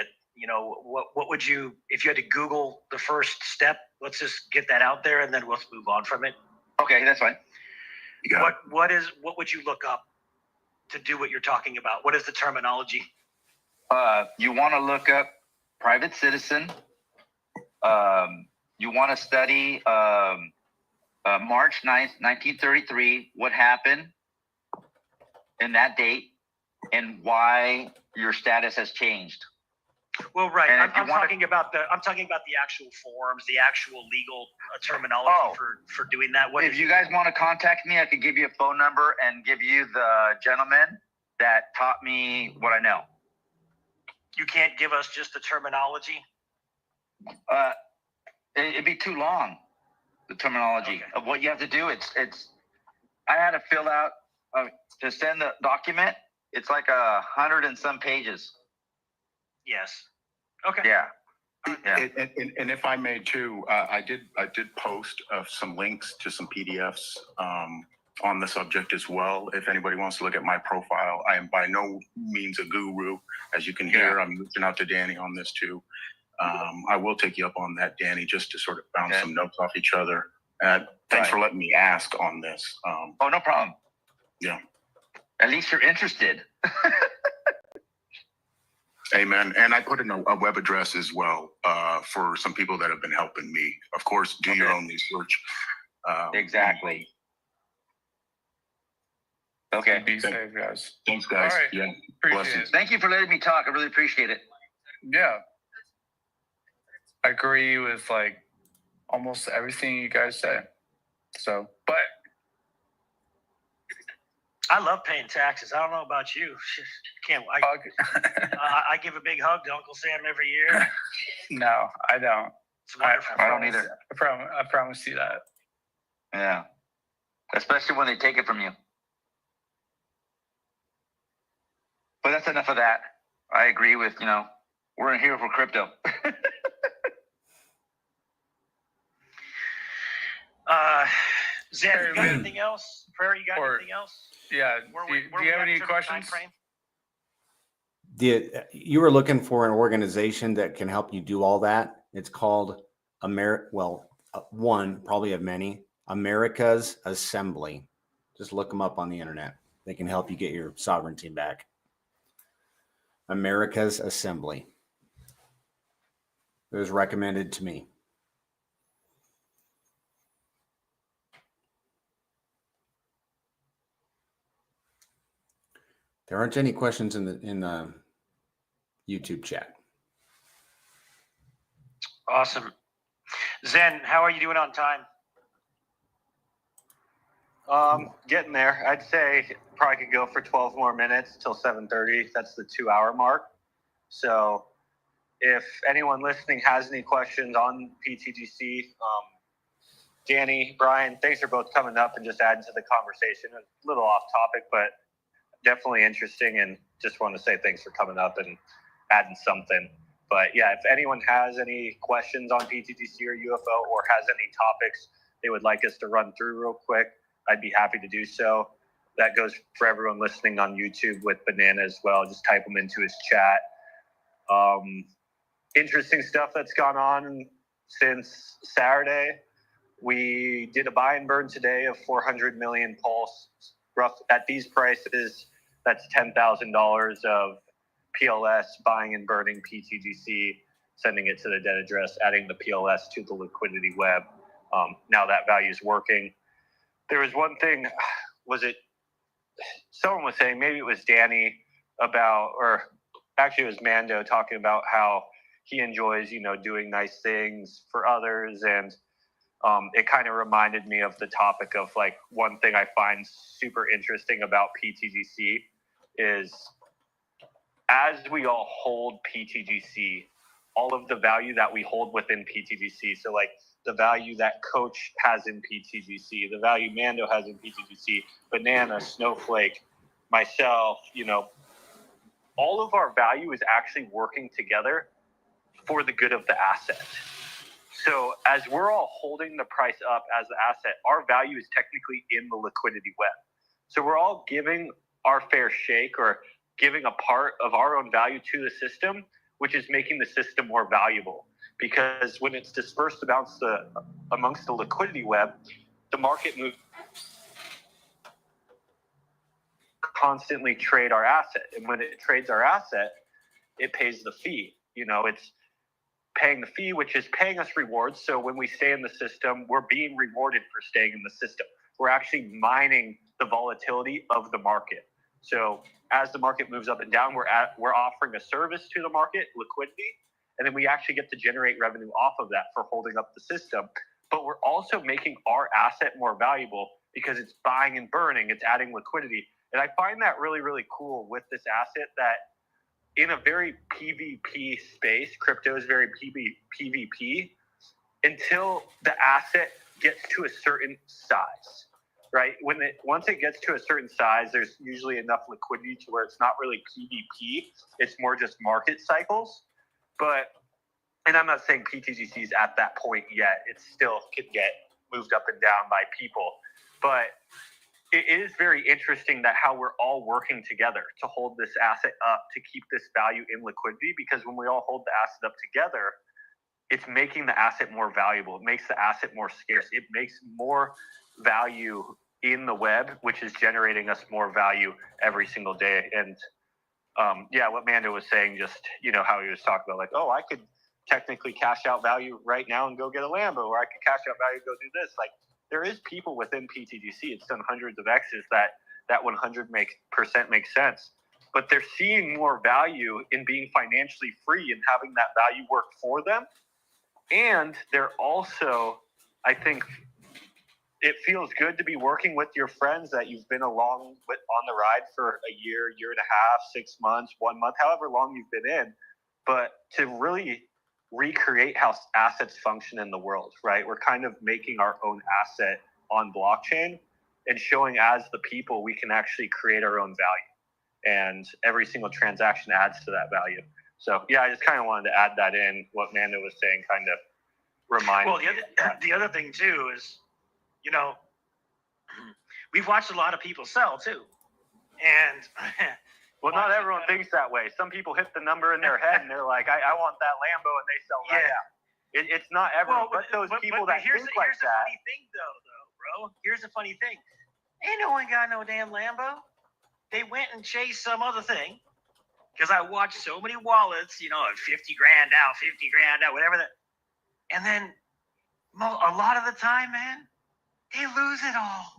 what would you, if you had to Google the first step, let's just get that out there and then we'll move on from it. Okay, that's fine. You got it. What would you look up to do what you're talking about? What is the terminology? You want to look up private citizen. You want to study March 9th, 1933, what happened in that date and why your status has changed. Well, right. And I'm talking about the actual forms, the actual legal terminology for doing that. If you guys want to contact me, I could give you a phone number and give you the gentleman that taught me what I know. You can't give us just the terminology? It'd be too long, the terminology of what you have to do. I had to fill out, to send the document, it's like 100 and some pages. Yes. Okay. Yeah. And if I may too, I did post some links to some PDFs on the subject as well. If anybody wants to look at my profile, I am by no means a guru. As you can hear, I'm reaching out to Danny on this too. I will take you up on that, Danny, just to sort of bounce some notes off each other. Thanks for letting me ask on this. Oh, no problem. Yeah. At least you're interested. Amen. And I put in a web address as well for some people that have been helping me. Of course, do your own research. Exactly. Okay. Be safe, guys. Thanks, guys. All right. Yeah. Appreciate Blessings. it. Thank you for letting me talk. I really appreciate it. Yeah. I agree with like almost everything you guys say. So, but I love paying taxes. I don't know about you. I give a big hug to Uncle Sam every year. no, I don't. It's wonderful. I don't either. I promise you that. Yeah. Especially when they take it from you. But that's enough of that. I agree with, we're in here for crypto. Zen, you got anything else? Prairie, you got anything else? Yeah. Do you have any questions? You were looking for an organization that can help you do all that. It's called one, probably of many, America's Assembly. Just look them up on the internet. They can help you get your sovereignty back. America's Assembly. It was recommended to me. There aren't any questions in the YouTube chat. Awesome. Zen, how are you doing on time? Getting there. I'd say probably could go for 12 more minutes till 7:30. That's the 2-hour mark. So if anyone listening has any questions on PTGC, Danny, Brian, thanks for both coming up and just adding to the conversation. A little off topic, but definitely interesting, and just want to say thanks for coming up and adding something. But yeah, if anyone has any questions on PTGC or UFO or has any topics they would like us to run through real quick, I'd be happy to do so. That goes for everyone listening on YouTube with Banana as well. Just type them into his chat. Interesting stuff that's gone on since Saturday. We did a buy and burn today of 400 million pulse. Rough at these prices, that's $10,000 of PLS buying and burning PTGC, sending it to the dead address, adding the PLS to the liquidity web. Now that value is working. There was one thing, someone was saying, maybe it was Danny about, or actually it was Mando talking about how he enjoys, doing nice things for others. And it kind of reminded me of the topic of like one thing I find super interesting about PTGC is as we all hold PTGC, all of the value that we hold within PTGC. So like the value that Coach has in PTGC, the value Mando has in PTGC, Banana, Snowflake, myself, all of our value is actually working together for the good of the asset. So as we're all holding the price up as the asset, our value is technically in the liquidity web. So we're all giving our fair shake or giving a part of our own value to the system, which is making the system more valuable. Because when it's dispersed amongst the liquidity web, the market moves constantly trade our asset. And when it trades our asset, it pays the fee. It's paying the fee, which is paying us rewards. So when we stay in the system, we're being rewarded for staying in the system. We're actually mining the volatility of the market. So as the market moves up and down, we're offering a service to the market, liquidity, and then we actually get to generate revenue off of that for holding up the system. But we're also making our asset more valuable because it's buying and burning, it's adding liquidity. And I find that really, really cool with this asset, that in a very PvP space, crypto is very PvP until the asset gets to a certain size, right? Once it gets to a certain size, there's usually enough liquidity to where it's not really PvP. It's more just market cycles. And I'm not saying pTGC is at that point yet. It still can get moved up and down by people. But it is very interesting that how we're all working together to hold this asset up, to keep this value in liquidity, because when we all hold the asset up together, it's making the asset more valuable. It makes the asset more scarce. It makes more value in the web, which is generating us more value every single day. And what Mando was saying, just, how he was talking about, like, oh, I could technically cash out value right now and go get a Lambo, or I could cash out value and go do this. Like, there is people within pTGC. It's done hundreds of X's that 100% makes sense. But they're seeing more value in being financially free and having that value work for them. And they're also, I think, it feels good to be working with your friends that you've been along with on the ride for a year, year and a half, 6 months, 1 month, however long you've been in, but to really recreate how assets function in the world, right? We're kind of making our own asset on blockchain and showing as the people we can actually create our own value. And every single transaction adds to that value. So, I just kind of wanted to add that in, what Mando was saying, kind of reminded me. Well, the other thing, too, is, we've watched a lot of people sell, too. And well, not everyone thinks that way. Some people hit the number in their head and they're like, I want that Lambo, and they sell right out. It's not everyone, but those people that think like that. Here's the funny thing, though, bro. Here's the funny thing. Ain't no one got no damn Lambo. They went and chased some other thing. Because I watched so many wallets, 50 grand out, 50 grand out, whatever that. And then a lot of the time, man, they lose it all.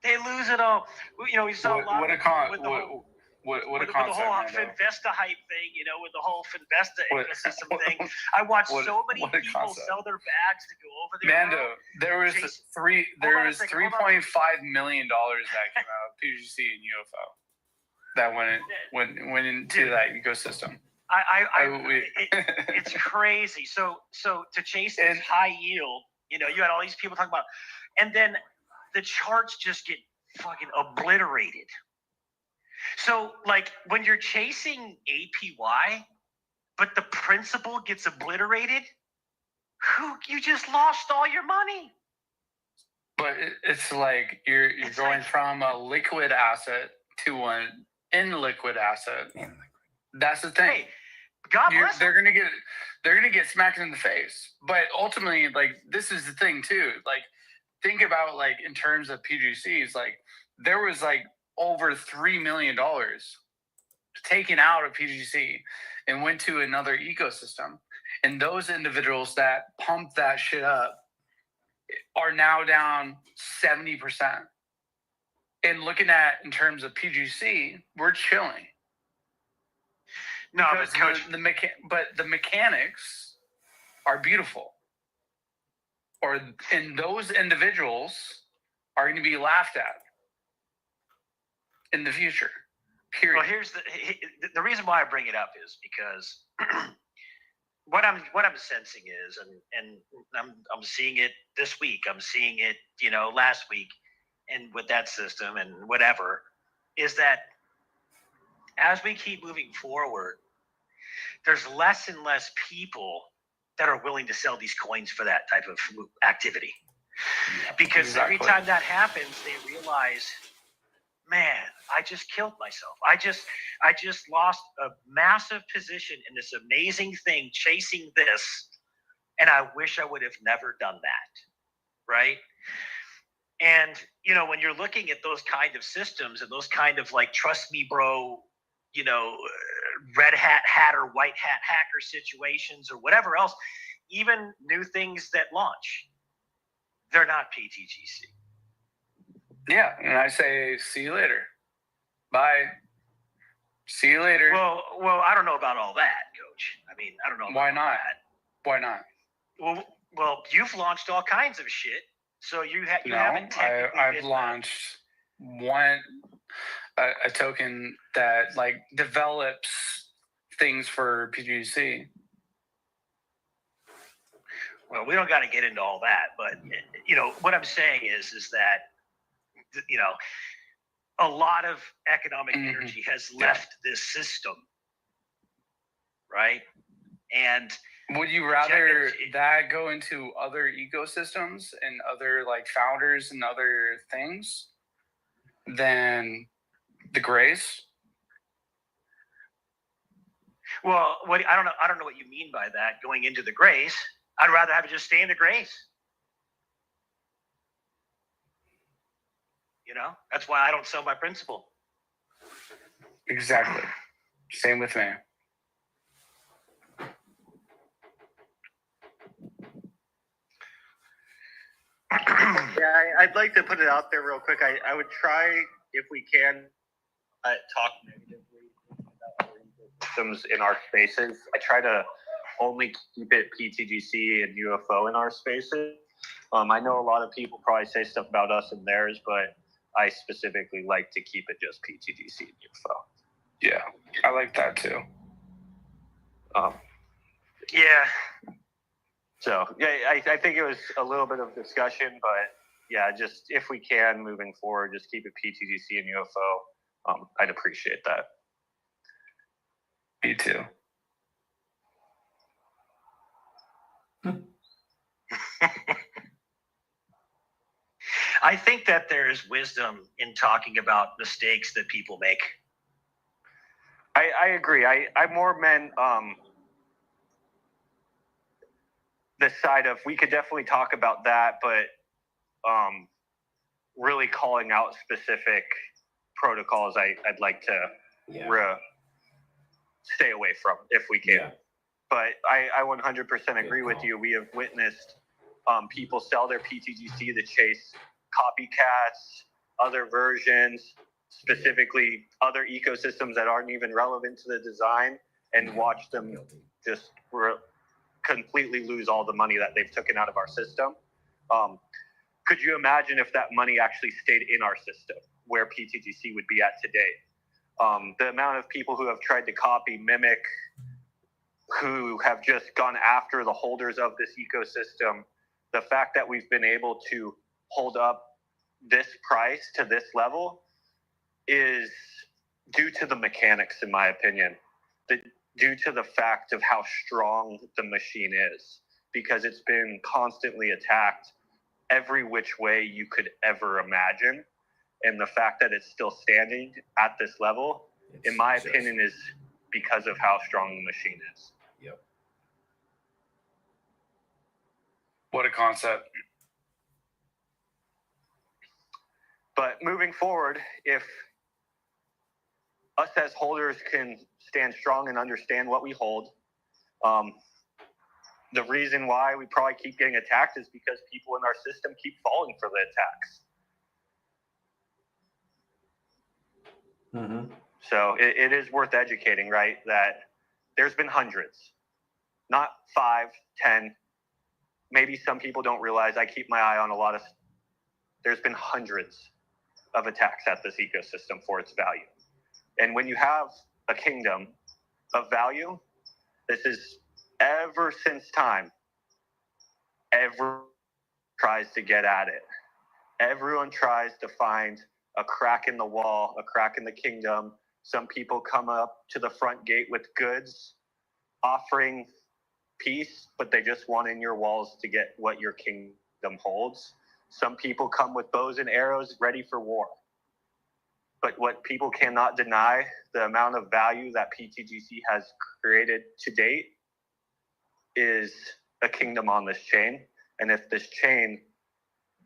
They lose it all. We saw a lot with the whole Finvesta hype thing, with the whole Finvesta ecosystem thing. I watched so many people sell their bags to go over there. Mando, there was $3.5 million that came out of PST and UFO that went into that ecosystem. It's crazy. So to chase this high yield, you had all these people talking about, and then the charts just get fucking obliterated. So, like, when you're chasing APY, but the principal gets obliterated, you just lost all your money. But it's like you're going from a liquid asset to an illiquid asset. That's the thing. Hey, God bless them. They're gonna get smacked in the face. But ultimately, like, this is the thing too. Like, think about, like, in terms of PGCs, like, there was like over $3 million taken out of PGC and went to another ecosystem. And those individuals that pumped that shit up are now down 70%. And looking at, in terms of PGC, we're chilling. No, because the mechanics are beautiful. And those individuals are going to be laughed at in the future. Period. Well, here's the reason why I bring it up is because what I'm sensing is, and I'm seeing it this week. I'm seeing it, last week, and with that system and whatever, is that as we keep moving forward, there's less and less people that are willing to sell these coins for that type of activity. Because every time that happens, they realize, man, I just killed myself. I just lost a massive position in this amazing thing, chasing this, and I wish I would have never done that, right? And, you know, when you're looking at those kind of systems and those kind of like, trust me, bro, you know, red hat hatter, white hat hacker situations or whatever else, even new things that launch, they're not pTGC. Yeah, and I say, see you later. Bye. See you later. Well, I don't know about all that, Coach. I mean, I don't know. Why not? Why not? Well, you've launched all kinds of shit, so you haven't technically I've been launched a token that like develops things for PGC. Well, we don't got to get into all that, but you know what I'm saying is that, you know, a lot of economic energy has left this system, right? And would you rather that go into other ecosystems and other like founders and other things than the Grace? Well, I don't know what you mean by that. Going into the Grace, I'd rather have it just stay in the Grace. You know, that's why I don't sell my principal. Exactly. Same with me. Yeah, I'd like to put it out there real quick. I would try, if we can, talk negatively about other systems in our spaces. I try to only keep it pTGC and UFO in our spaces. I know a lot of people probably say stuff about us and theirs, but I specifically like to keep it just pTGC and UFO. Yeah, I like that too. Yeah. So yeah, I think it was a little bit of discussion, but yeah, just if we can moving forward, just keep it pTGC and UFO. I'd appreciate that. Me too. I think that there is wisdom in talking about mistakes that people make. I agree. I more meant the side of, we could definitely talk about that, but really calling out specific protocols I'd like to stay away from if we can. Yeah. But I 100% agree with you. We have witnessed people sell their pTGC to chase copycats, other versions, specifically other ecosystems that aren't even relevant to the design, and watch them just completely lose all the money that they've taken out of our system. Could you imagine if that money actually stayed in our system, where pTGC would be at today? The amount of people who have tried to copy, mimic, who have just gone after the holders of this ecosystem, the fact that we've been able to hold up this price to this level is due to the mechanics, in my opinion, due to the fact of how strong the machine is, because it's been constantly attacked every which way you could ever imagine. And the fact that it's still standing at this level, in my opinion, is because of how strong the machine is. Yep. What a concept. But moving forward, if us as holders can stand strong and understand what we hold, the reason why we probably keep getting attacked is because people in our system keep falling for the attacks. Mm-hmm. So it is worth educating, right? That there's been hundreds, not 5, 10. Maybe some people don't realize I keep my eye on a lot of. There's been hundreds of attacks at this ecosystem for its value. And when you have a kingdom of value, this is ever since time, everyone tries to get at it. Everyone tries to find a crack in the wall, a crack in the kingdom. Some people come up to the front gate with goods, offering peace, but they just want in your walls to get what your kingdom holds. Some people come with bows and arrows ready for war. But what people cannot deny, the amount of value that pTGC has created to date is a kingdom on this chain. And if this chain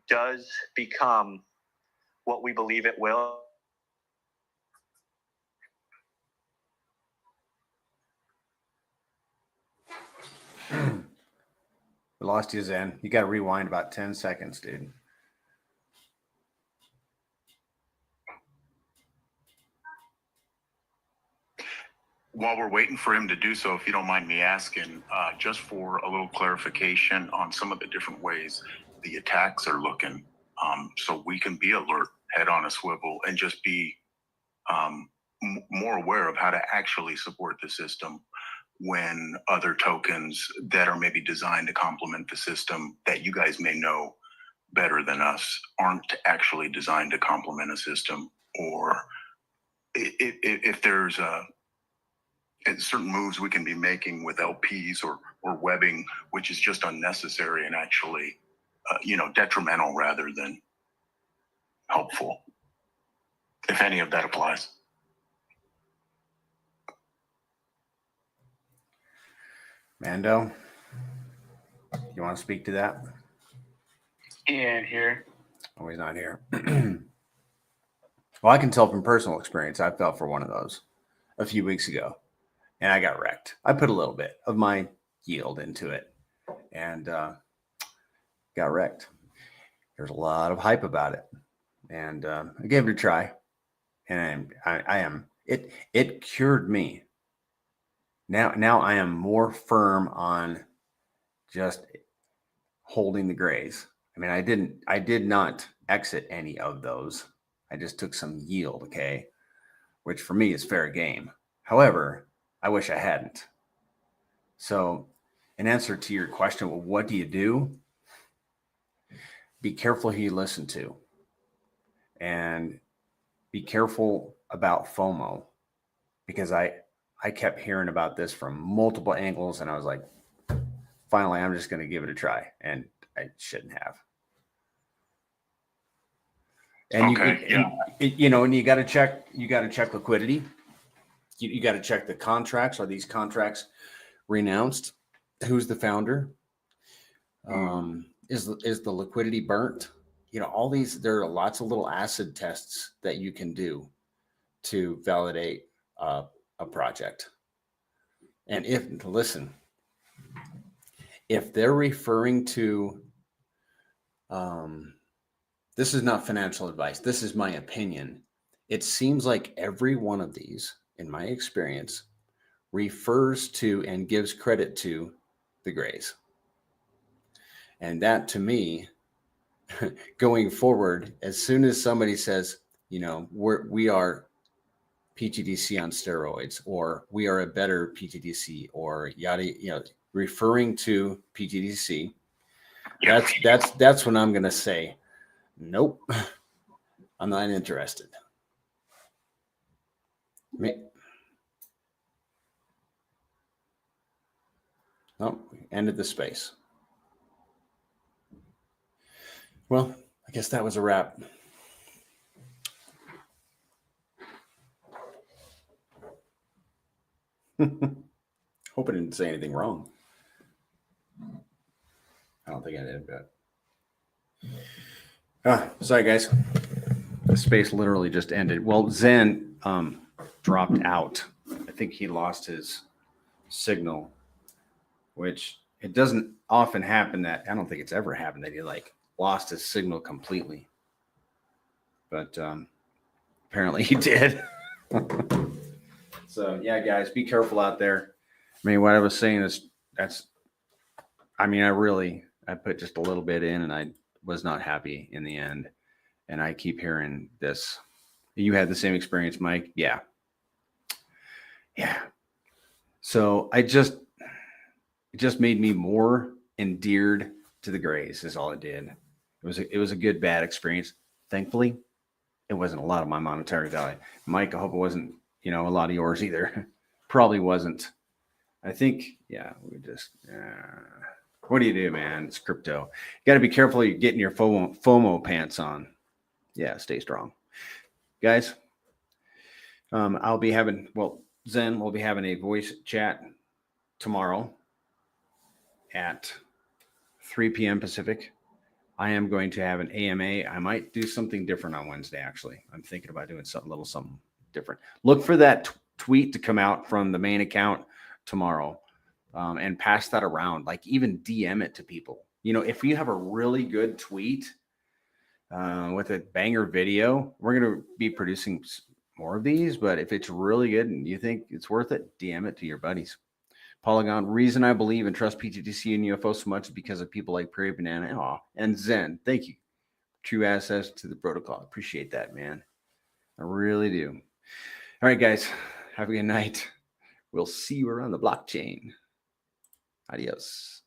does become what we believe it will. We lost you, Zen. You got to rewind about 10 seconds, dude. While we're waiting for him to do so, if you don't mind me asking, just for a little clarification on some of the different ways the attacks are looking, so we can be alert, head on a swivel, and just be more aware of how to actually support the system when other tokens that are maybe designed to complement the system that you guys may know better than us aren't actually designed to complement a system, or if there's certain moves we can be making with LPs or webbing, which is just unnecessary and actually, detrimental rather than helpful, if any of that applies. Mando, you want to speak to that? And here. Oh, he's not here. Well, I can tell from personal experience, I fell for one of those a few weeks ago, and I got wrecked. I put a little bit of my yield into it, and got wrecked. There's a lot of hype about it, and I gave it a try, and I am it cured me. Now I am more firm on just holding the grays. I mean, I did not exit any of those. I just took some yield, okay, which for me is fair game. However, I wish I hadn't. So, in answer to your question, well, what do you do? Be careful who you listen to, and be careful about FOMO, because I kept hearing about this from multiple angles, and I was like, finally, I'm just going to give it a try, and I shouldn't have. And Okay, and you got to check liquidity. You got to check the contracts. Are these contracts renounced? Who's the founder? Is the liquidity burnt? All these, there are lots of little acid tests that you can do to validate a project. And if they're referring to, this is not financial advice, this is my opinion. It seems like every one of these, in my experience, refers to and gives credit to the grays. And that, to me, going forward, as soon as somebody says, we are pTGC on steroids, or we are a better pTGC, or yada, referring to pTGC, that's when I'm going to say, nope, I'm not interested. Ended the space. Well, I guess that was a wrap. Hope I didn't say anything wrong. I don't think I did, but sorry guys. The space literally just ended. Well, Zen dropped out. I think he lost his signal, which it doesn't often happen that, I don't think it's ever happened that he lost his signal completely. But apparently he did. So yeah, guys, be careful out there. I mean, what I was saying is I put just a little bit in, and I was not happy in the end. And I keep hearing this. You had the same experience, Mike? Yeah. So it just made me more endeared to the grays is all it did. It was a good, bad experience. Thankfully, it wasn't a lot of my monetary value. Mike, I hope it wasn't, a lot of yours either. Probably wasn't. I think, what do you do, man? It's crypto. You got to be careful you're getting your FOMO pants on. Yeah, stay strong. Guys, Zen will be having a voice chat tomorrow at 3 p.m. Pacific. I am going to have an AMA. I might do something different on Wednesday, actually. I'm thinking about doing something different. Look for that tweet to come out from the main account tomorrow, and pass that around. Like, even DM it to people. You know, if you have a really good tweet with a banger video, we're going to be producing more of these. But if it's really good and you think it's worth it, DM it to your buddies. Polygon, reason I believe and trust pTGC and UFO so much is because of people like Prairie Banana and Zen. Thank you. True access to the protocol. Appreciate that, man. I really do. All right, guys. Have a good night. We'll see you around the blockchain. Adios.